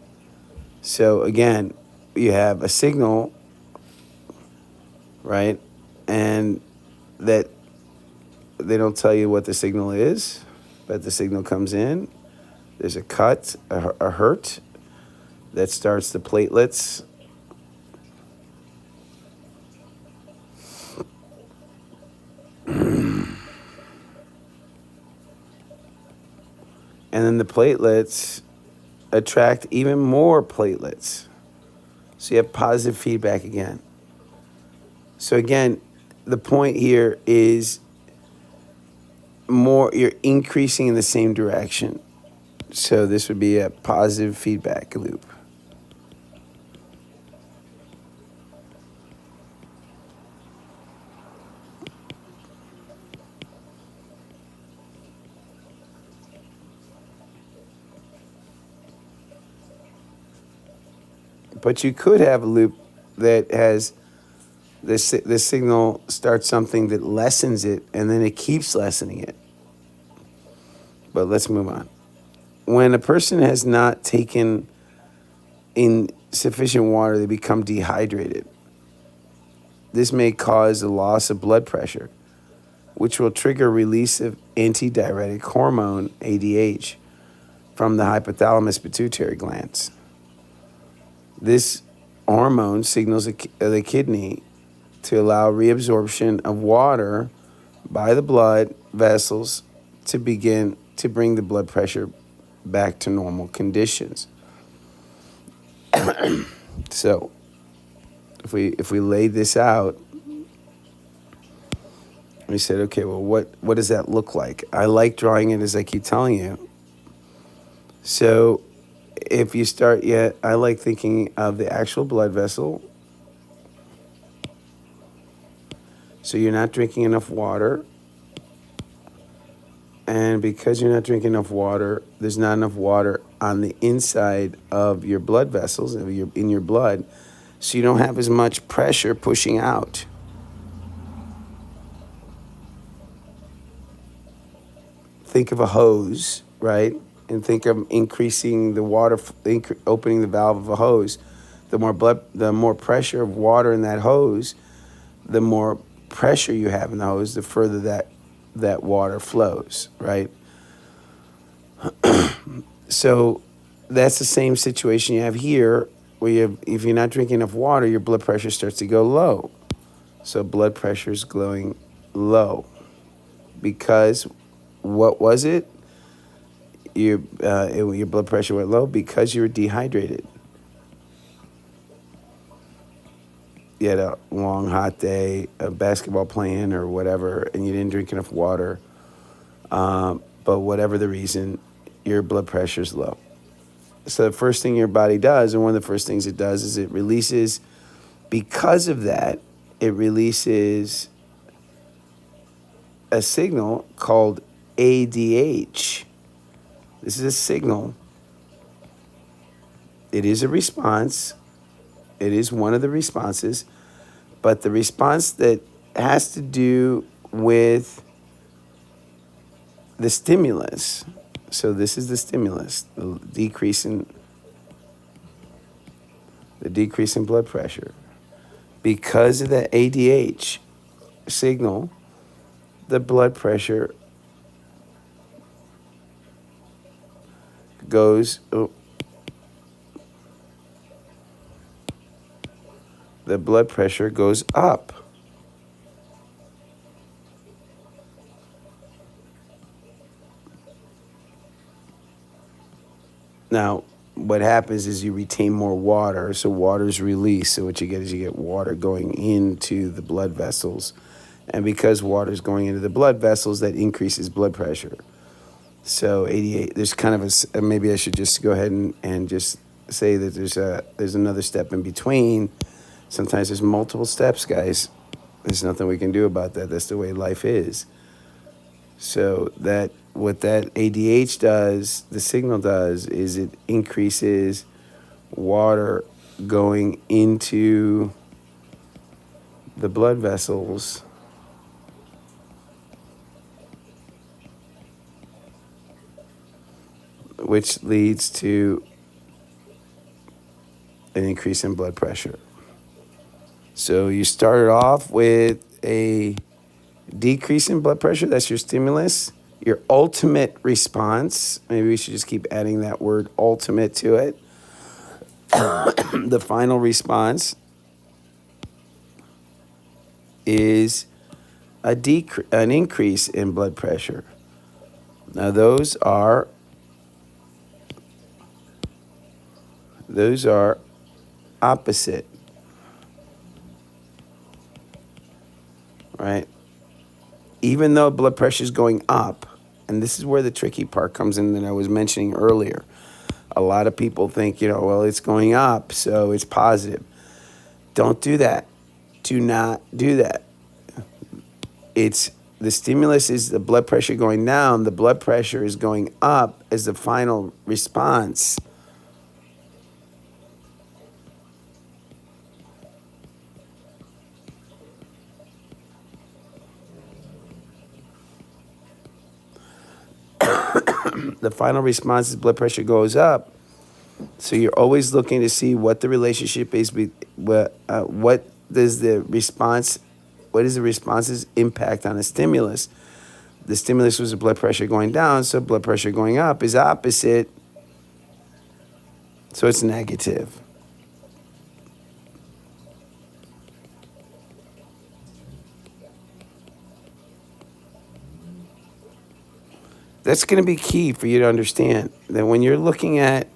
So again, you have a signal, right? And that they don't tell you what the signal is, but the signal comes in. There's a cut, a hurt that starts the platelets. And then the platelets attract even more platelets. So you have positive feedback again. So again, the point here is you're increasing in the same direction. So this would be a positive feedback loop. But you could have a loop that has the signal starts something that lessens it, and then it keeps lessening it. But let's move on. When a person has not taken in sufficient water, they become dehydrated. This may cause a loss of blood pressure, which will trigger release of antidiuretic hormone, ADH, from the hypothalamus pituitary glands. This hormone signals the kidney to allow reabsorption of water by the blood vessels to begin to bring the blood pressure back to normal conditions. So, if we laid this out, we said, okay, well, what does that look like? I like drawing it as I keep telling you. So, if you start I like thinking of the actual blood vessel. So you're not drinking enough water. And because you're not drinking enough water, there's not enough water on the inside of your blood vessels, in your blood. So you don't have as much pressure pushing out. Think of a hose, right? And think of increasing the water, opening the valve of a hose. The more pressure of water in that hose, the more pressure you have in the hose, the further that water flows, right? So that's the same situation you have here, where if you're not drinking enough water, your blood pressure starts to go low. So blood pressure is going low because what was it? Your blood pressure went low because you were dehydrated. You had a long, hot day, a basketball playing or whatever, and you didn't drink enough water. But whatever the reason, your blood pressure is low. So the first thing your body does, and one of the first things it does, is it releases, because of that, it releases a signal called ADH. This is a signal. It is a response. It is one of the responses, but the response that has to do with the stimulus. So this is the stimulus, the decrease in blood pressure. Because of the ADH signal, the blood pressure goes. The blood pressure goes up. Now, what happens is you retain more water, so water is released. So what you get is you get water going into the blood vessels. And because water is going into the blood vessels, that increases blood pressure. So 88. There's kind of maybe I should just go ahead and just say that there's another step in between. Sometimes there's multiple steps, guys. There's nothing we can do about that. That's the way life is. So what that ADH does, the signal does, is it increases water going into the blood vessels, which leads to an increase in blood pressure. So you started off with a decrease in blood pressure. That's your stimulus. Your ultimate response, maybe we should just keep adding that word ultimate to it. The final response is an increase in blood pressure. Now those are opposite, right? Even though blood pressure is going up, and this is where the tricky part comes in that I was mentioning earlier. A lot of people think, well, it's going up, so it's positive. Don't do that. Do not do that. The stimulus is the blood pressure going down. The blood pressure is going up as the final response. The final response is blood pressure goes up. So you're always looking to see what the relationship is. What is the response's impact on the stimulus? The stimulus was the blood pressure going down, so blood pressure going up is opposite. So it's negative. That's going to be key for you to understand that when you're looking at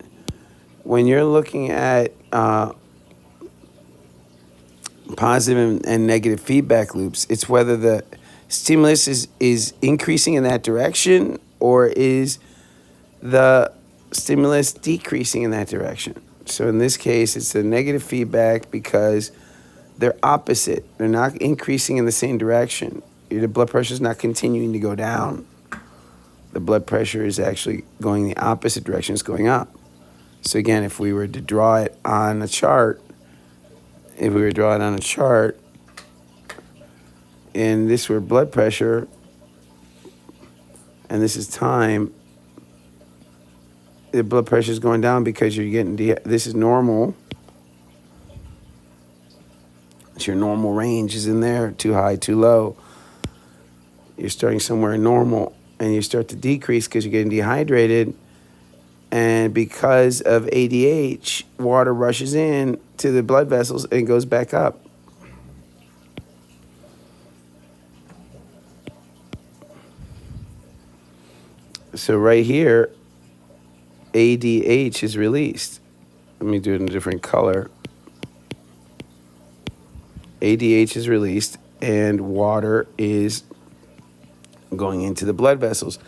positive and negative feedback loops, it's whether the stimulus is increasing in that direction or is the stimulus decreasing in that direction. So in this case, it's a negative feedback because they're opposite. They're not increasing in the same direction. Your blood pressure is not continuing to go down. The blood pressure is actually going the opposite direction. It's going up. So again, if we were to draw it on a chart, and this were blood pressure, and this is time, the blood pressure is going down because you're getting, this is normal. It's your normal range is in there, too high, too low. You're starting somewhere normal. And you start to decrease because you're getting dehydrated. And because of ADH, water rushes in to the blood vessels and goes back up. So right here, ADH is released. Let me do it in a different color. ADH is released and water is going into the blood vessels.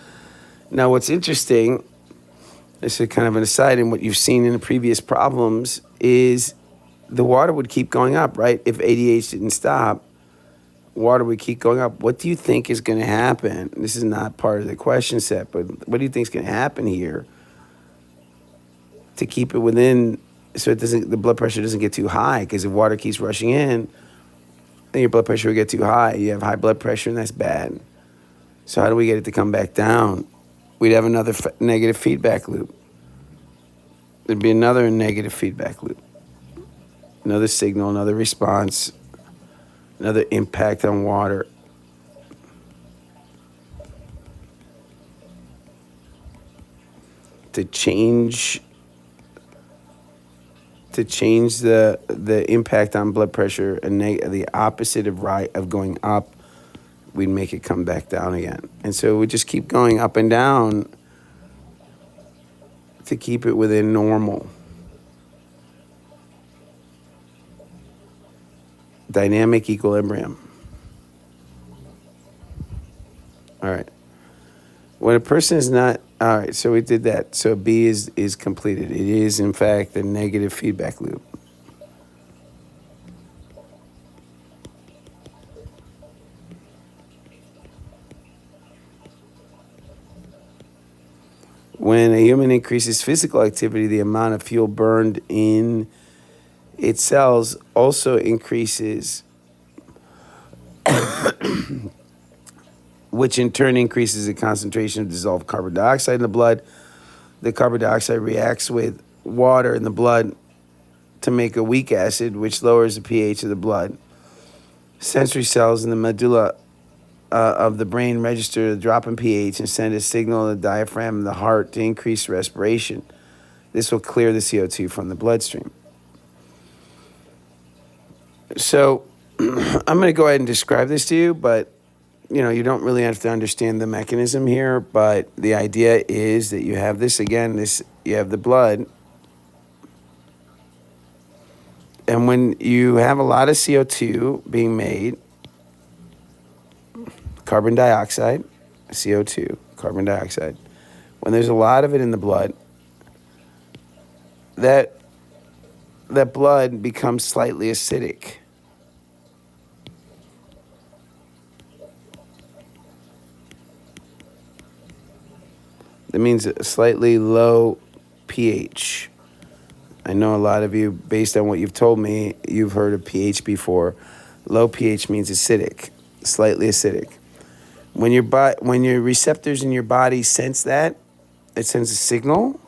Now, what's interesting, this is kind of an aside in what you've seen in the previous problems, is the water would keep going up, right? If ADH didn't stop, water would keep going up. What do you think is going to happen? This is not part of the question set, but what do you think is going to happen here to keep it within, so the blood pressure doesn't get too high? Because if water keeps rushing in, then your blood pressure will get too high. You have high blood pressure, and that's bad. So how do we get it to come back down? We'd have another negative feedback loop. There'd be another negative feedback loop. Another signal, another response, another impact on water. To change the impact on blood pressure, and the opposite of going up, we'd make it come back down again. And so we just keep going up and down to keep it within normal. Dynamic equilibrium. All right. When a person is not All right, so we did that. So B is completed. It is, in fact, the negative feedback loop. When a human increases physical activity, the amount of fuel burned in its cells also increases, which in turn increases the concentration of dissolved carbon dioxide in the blood. The carbon dioxide reacts with water in the blood to make a weak acid, which lowers the pH of the blood. Sensory cells in the medulla of the brain register the drop in pH and send a signal to the diaphragm and the heart to increase respiration. This will clear the CO2 from the bloodstream. So I'm going to go ahead and describe this to you, but you don't really have to understand the mechanism here, but the idea is that you have this again, you have the blood. And when you have a lot of CO2 being made, carbon dioxide, CO2, carbon dioxide, when there's a lot of it in the blood, that blood becomes slightly acidic. That means a slightly low pH. I know a lot of you, based on what you've told me, you've heard of pH before. Low pH means acidic, slightly acidic. When your receptors in your body sense that, it sends a signal.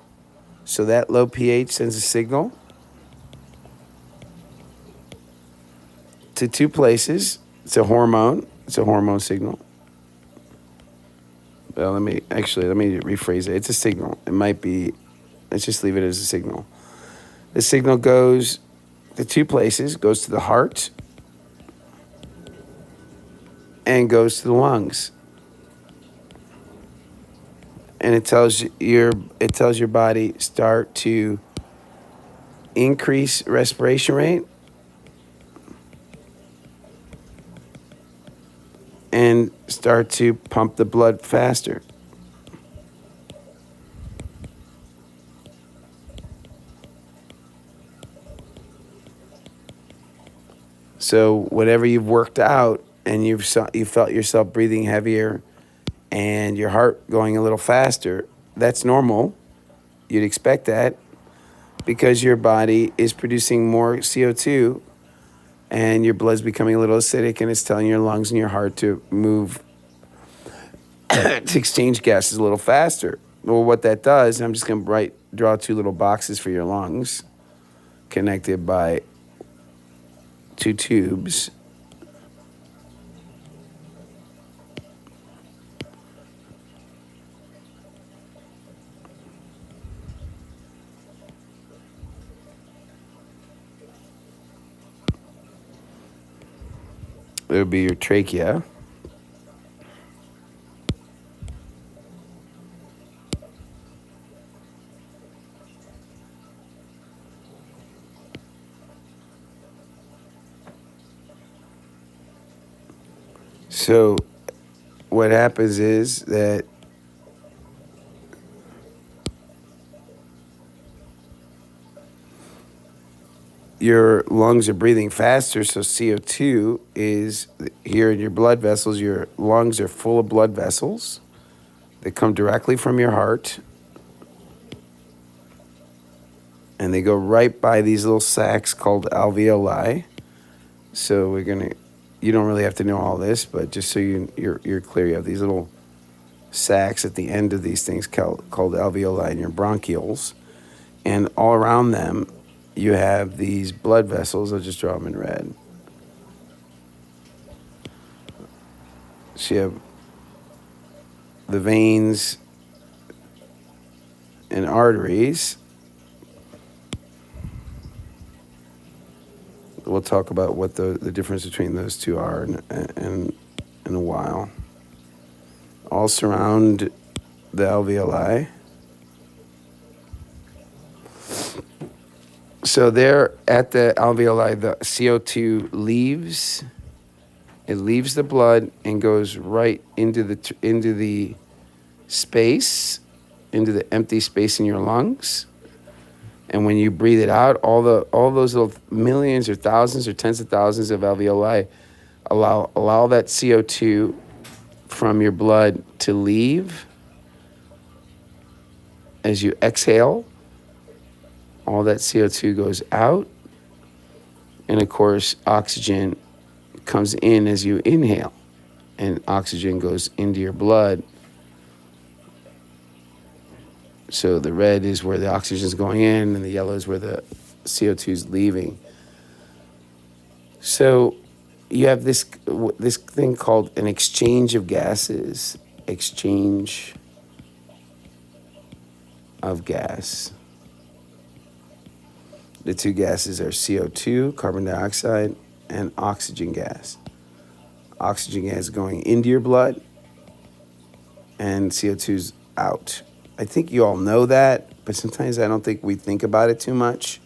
So that low pH sends a signal to two places. It's a hormone signal. Well, let me rephrase it. It's a signal. It might be, let's just leave it as a signal. The signal goes to two places, goes to the heart and goes to the lungs. And it tells your body start to increase respiration rate and start to pump the blood faster. So whatever you've worked out and you felt yourself breathing heavier and your heart going a little faster, that's normal. You'd expect that because your body is producing more CO2 and your blood's becoming a little acidic and it's telling your lungs and your heart to move to exchange gases a little faster. Well, what that does, I'm just going to draw two little boxes for your lungs connected by two tubes. It would be your trachea. So what happens is that your lungs are breathing faster, so CO2 is here in your blood vessels. Your lungs are full of blood vessels that come directly from your heart. And they go right by these little sacs called alveoli. So you don't really have to know all this, but just so you're clear, you have these little sacs at the end of these things called alveoli in your bronchioles. And all around them, you have these blood vessels. I'll just draw them in red. So you have the veins and arteries. We'll talk about what the difference between those two are in a while. All surround the alveoli. So there at the alveoli, the CO2 leaves. It leaves the blood and goes right into the space into the empty space in your lungs. And when you breathe it out, all those little millions or thousands or tens of thousands of alveoli allow that CO2 from your blood to leave. As you exhale, all that CO2 goes out. And of course, oxygen comes in as you inhale. And oxygen goes into your blood. So the red is where the oxygen is going in, and the yellow is where the CO2 is leaving. So you have this thing called an exchange of gases. Exchange of gas. The two gases are CO2, carbon dioxide, and oxygen gas. Oxygen gas going into your blood, and CO2's out. I think you all know that, but sometimes I don't think we think about it too much.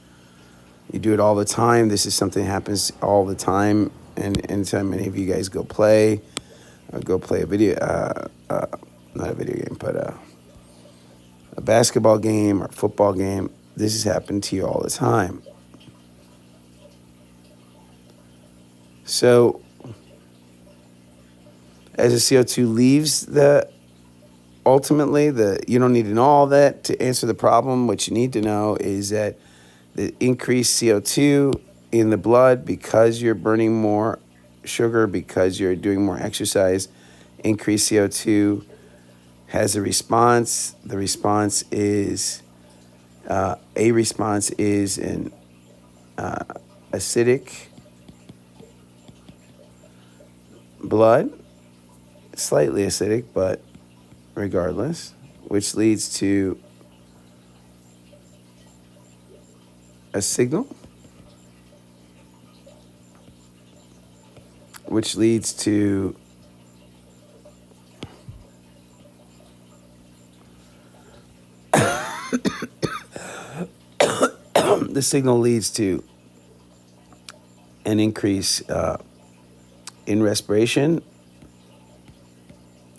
You do it all the time. This is something that happens all the time. And anytime any of you guys go play a video, not a video game, but a basketball game or football game, this has happened to you all the time. So as the CO2 leaves ultimately, you don't need to know all that to answer the problem. What you need to know is that the increased CO2 in the blood, because you're burning more sugar, because you're doing more exercise, increased CO2 has a response. The response is an acidic blood, slightly acidic, but regardless, which leads to a signal, which leads to the signal leads to an increase in respiration,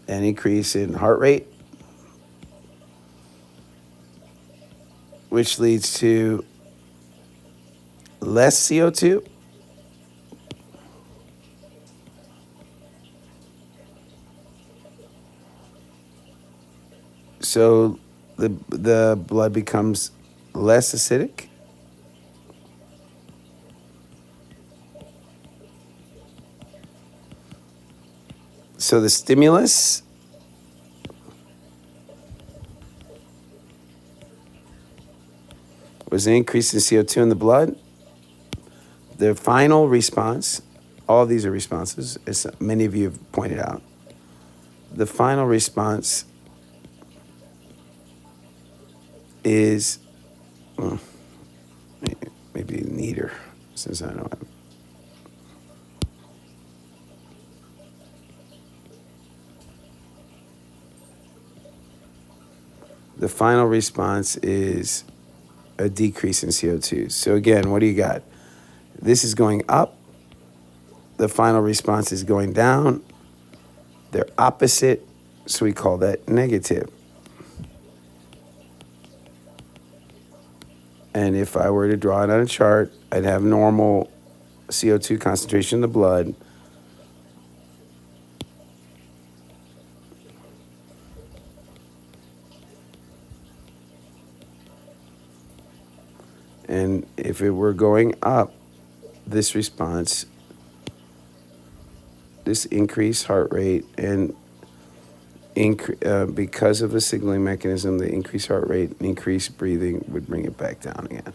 an increase in heart rate, which leads to less CO2, so the blood becomes less acidic. So the stimulus was an increase in CO2 in the blood. The final response, all of these are responses, as many of you have pointed out. The final response is maybe neater, since I know it. The final response is a decrease in CO2. So again, what do you got? This is going up. The final response is going down. They're opposite, so we call that negative. And if I were to draw it on a chart, I'd have normal CO2 concentration in the blood. And if it were going up, this response, this increased heart rate, and because of the signaling mechanism, the increased heart rate and increased breathing would bring it back down again.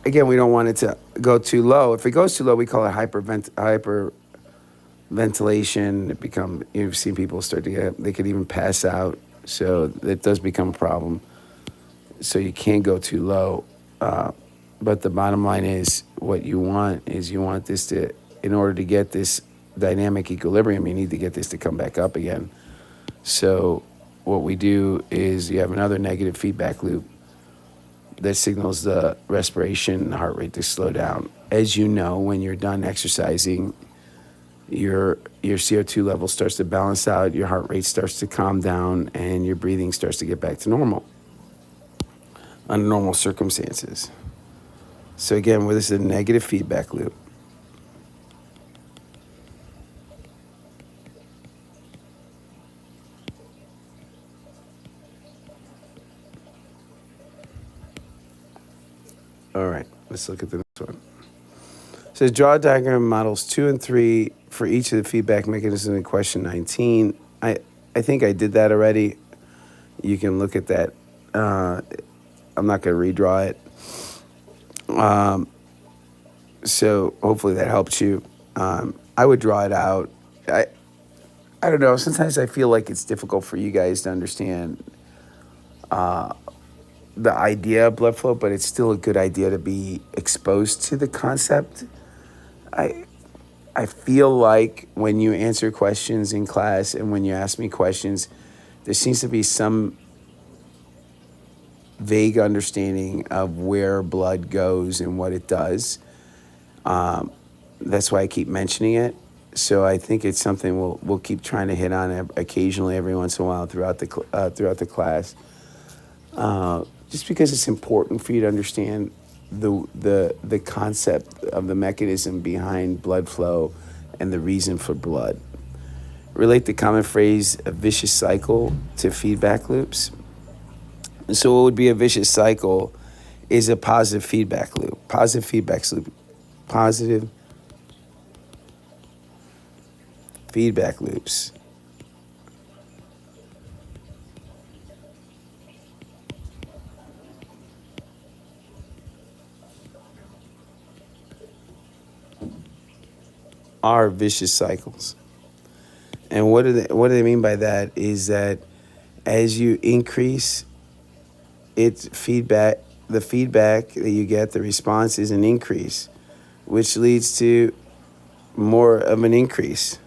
Again, we don't want it to go too low. If it goes too low, we call it hyperventilation. You've seen people start to they could even pass out. So it does become a problem. So you can't go too low. But the bottom line is, what you want this to, in order to get this dynamic equilibrium, you need to get this to come back up again. So what we do is you have another negative feedback loop that signals the respiration and the heart rate to slow down. As you know, when you're done exercising, your CO2 level starts to balance out, your heart rate starts to calm down, and your breathing starts to get back to normal under normal circumstances. So again, this is a negative feedback loop. All right, let's look at the next one. It says draw a diagram of models 2 and 3 for each of the feedback mechanisms in question 19. I think I did that already. You can look at that. I'm not going to redraw it. So hopefully that helps you. I would draw it out. I don't know. Sometimes I feel like it's difficult for you guys to understand the idea of blood flow, but it's still a good idea to be exposed to the concept. I feel like when you answer questions in class and when you ask me questions, there seems to be some vague understanding of where blood goes and what it does. That's why I keep mentioning it. So I think it's something we'll keep trying to hit on occasionally, every once in a while throughout the class. Just because it's important for you to understand the concept of the mechanism behind blood flow and the reason for blood. Relate the common phrase "a vicious cycle" to feedback loops. So what would be a vicious cycle is a positive feedback loop. Positive feedback loop. Positive feedback loops. Are vicious cycles. And what do they mean by that is that as you increase its feedback, the feedback that you get, the response is an increase, which leads to more of an increase.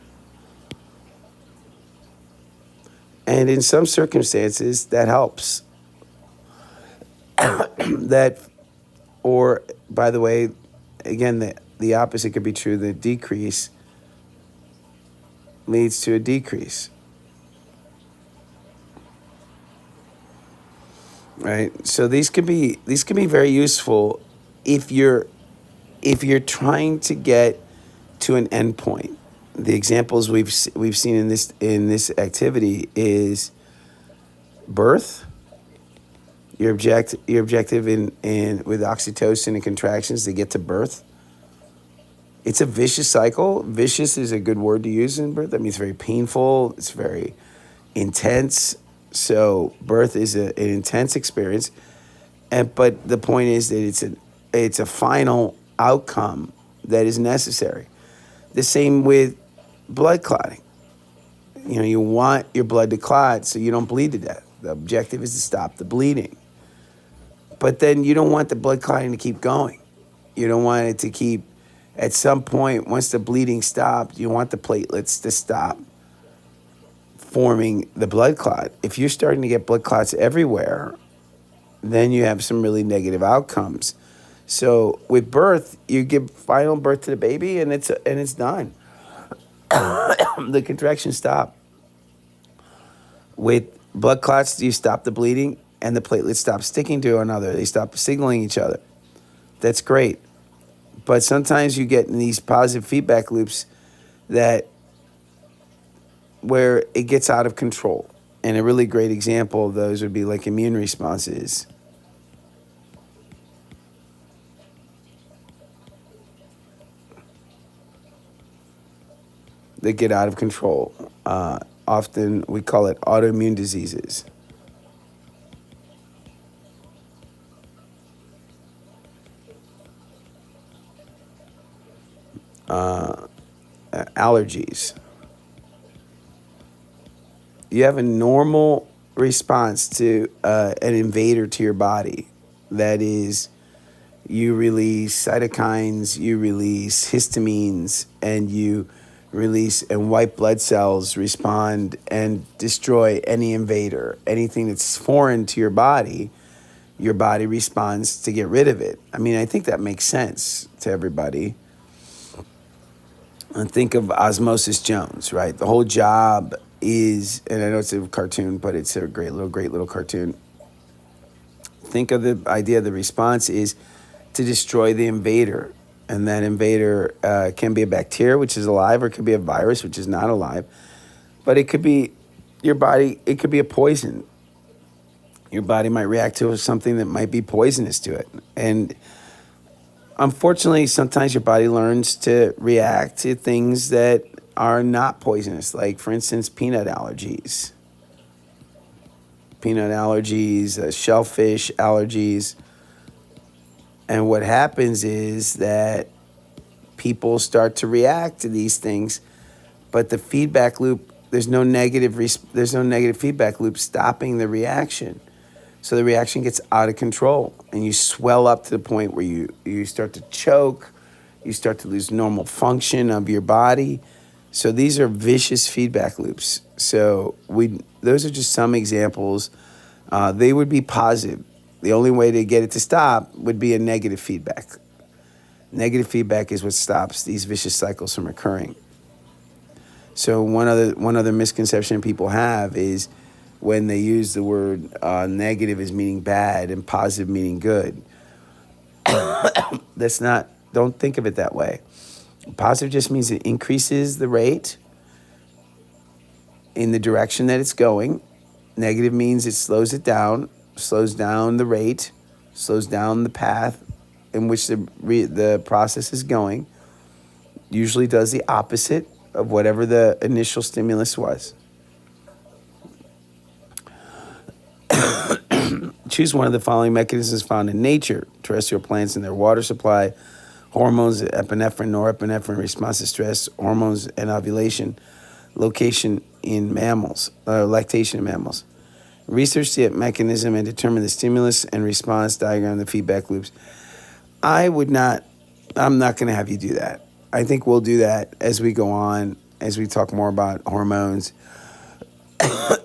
And in some circumstances, that helps. Or by the way, again, the opposite could be true. The decrease leads to a decrease. Right? So these can be very useful if you're trying to get to an endpoint. The examples we've seen in this activity is birth. Your objective in with oxytocin and contractions to get to birth. It's a vicious cycle. Vicious is a good word to use in birth. That means very painful. It's very intense. So birth is an intense experience, but the point is that it's a final outcome that is necessary. The same with blood clotting. You want your blood to clot so you don't bleed to death. The objective is to stop the bleeding. But then you don't want the blood clotting to keep going. You don't want it to keep, at some point, once the bleeding stopped, you want the platelets to stop forming the blood clot. If you're starting to get blood clots everywhere, then you have some really negative outcomes. So with birth, you give final birth to the baby and it's done. The contractions stop. With blood clots, you stop the bleeding and the platelets stop sticking to one another. They stop signaling each other. That's great. But sometimes you get in these positive feedback loops where it gets out of control. And a really great example of those would be like immune responses. That get out of control. Often we call it autoimmune diseases. Allergies. You have a normal response to an invader to your body. That is, you release cytokines, you release histamines, and white blood cells respond and destroy any invader. Anything that's foreign to your body responds to get rid of it. I mean, I think that makes sense to everybody. And think of Osmosis Jones, right? The whole job is, and I know it's a cartoon, but it's a great little cartoon. Think of the idea, the response is to destroy the invader. And that invader can be a bacteria, which is alive, or it could be a virus, which is not alive. But it could be your body, it could be a poison. Your body might react to something that might be poisonous to it. And unfortunately, sometimes your body learns to react to things that are not poisonous, like, for instance, peanut allergies. Shellfish allergies. And what happens is that people start to react to these things, but the feedback loop, there's no negative feedback loop stopping the reaction. So the reaction gets out of control, and you swell up to the point where you start to choke, you start to lose normal function of your body. So these are vicious feedback loops. So those are just some examples. They would be positive. The only way to get it to stop would be a negative feedback. Negative feedback is what stops these vicious cycles from occurring. So one other misconception people have is when they use the word negative as meaning bad and positive meaning good. Don't think of it that way. Positive just means it increases the rate in the direction that it's going. Negative means it slows it down, slows down the rate, slows down the path in which the process is going. Usually does the opposite of whatever the initial stimulus was. Choose one of the following mechanisms found in nature: terrestrial plants and their water supply, hormones, epinephrine, norepinephrine, response to stress, hormones and ovulation, lactation in mammals. Research the mechanism and determine the stimulus and response diagram, the feedback loops. I'm not going to have you do that. I think we'll do that as we go on, as we talk more about hormones,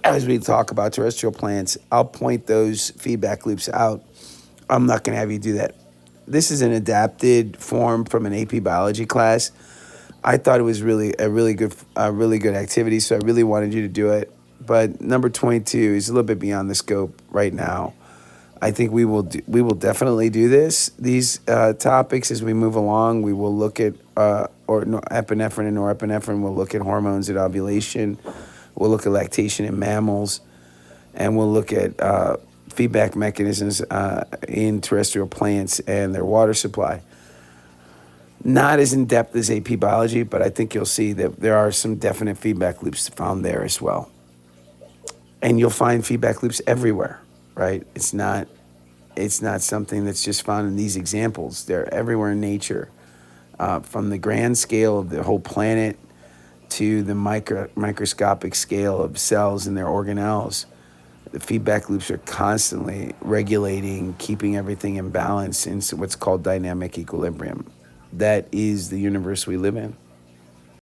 as we talk about terrestrial plants. I'll point those feedback loops out. I'm not going to have you do that. This is an adapted form from an AP biology class. I thought it was really a really good activity, so I really wanted you to do it. But number 22 is a little bit beyond the scope right now. I think we will definitely do these topics as we move along. We will look at epinephrine and norepinephrine. We'll look at hormones at ovulation. We'll look at lactation in mammals, and we'll look at feedback mechanisms in terrestrial plants and their water supply. Not as in depth as AP biology, but I think you'll see that there are some definite feedback loops found there as well. And you'll find feedback loops everywhere, right? It's not something that's just found in these examples. They're everywhere in nature, from the grand scale of the whole planet to the microscopic scale of cells and their organelles. The feedback loops are constantly regulating, keeping everything in balance in what's called dynamic equilibrium. That is the universe we live in.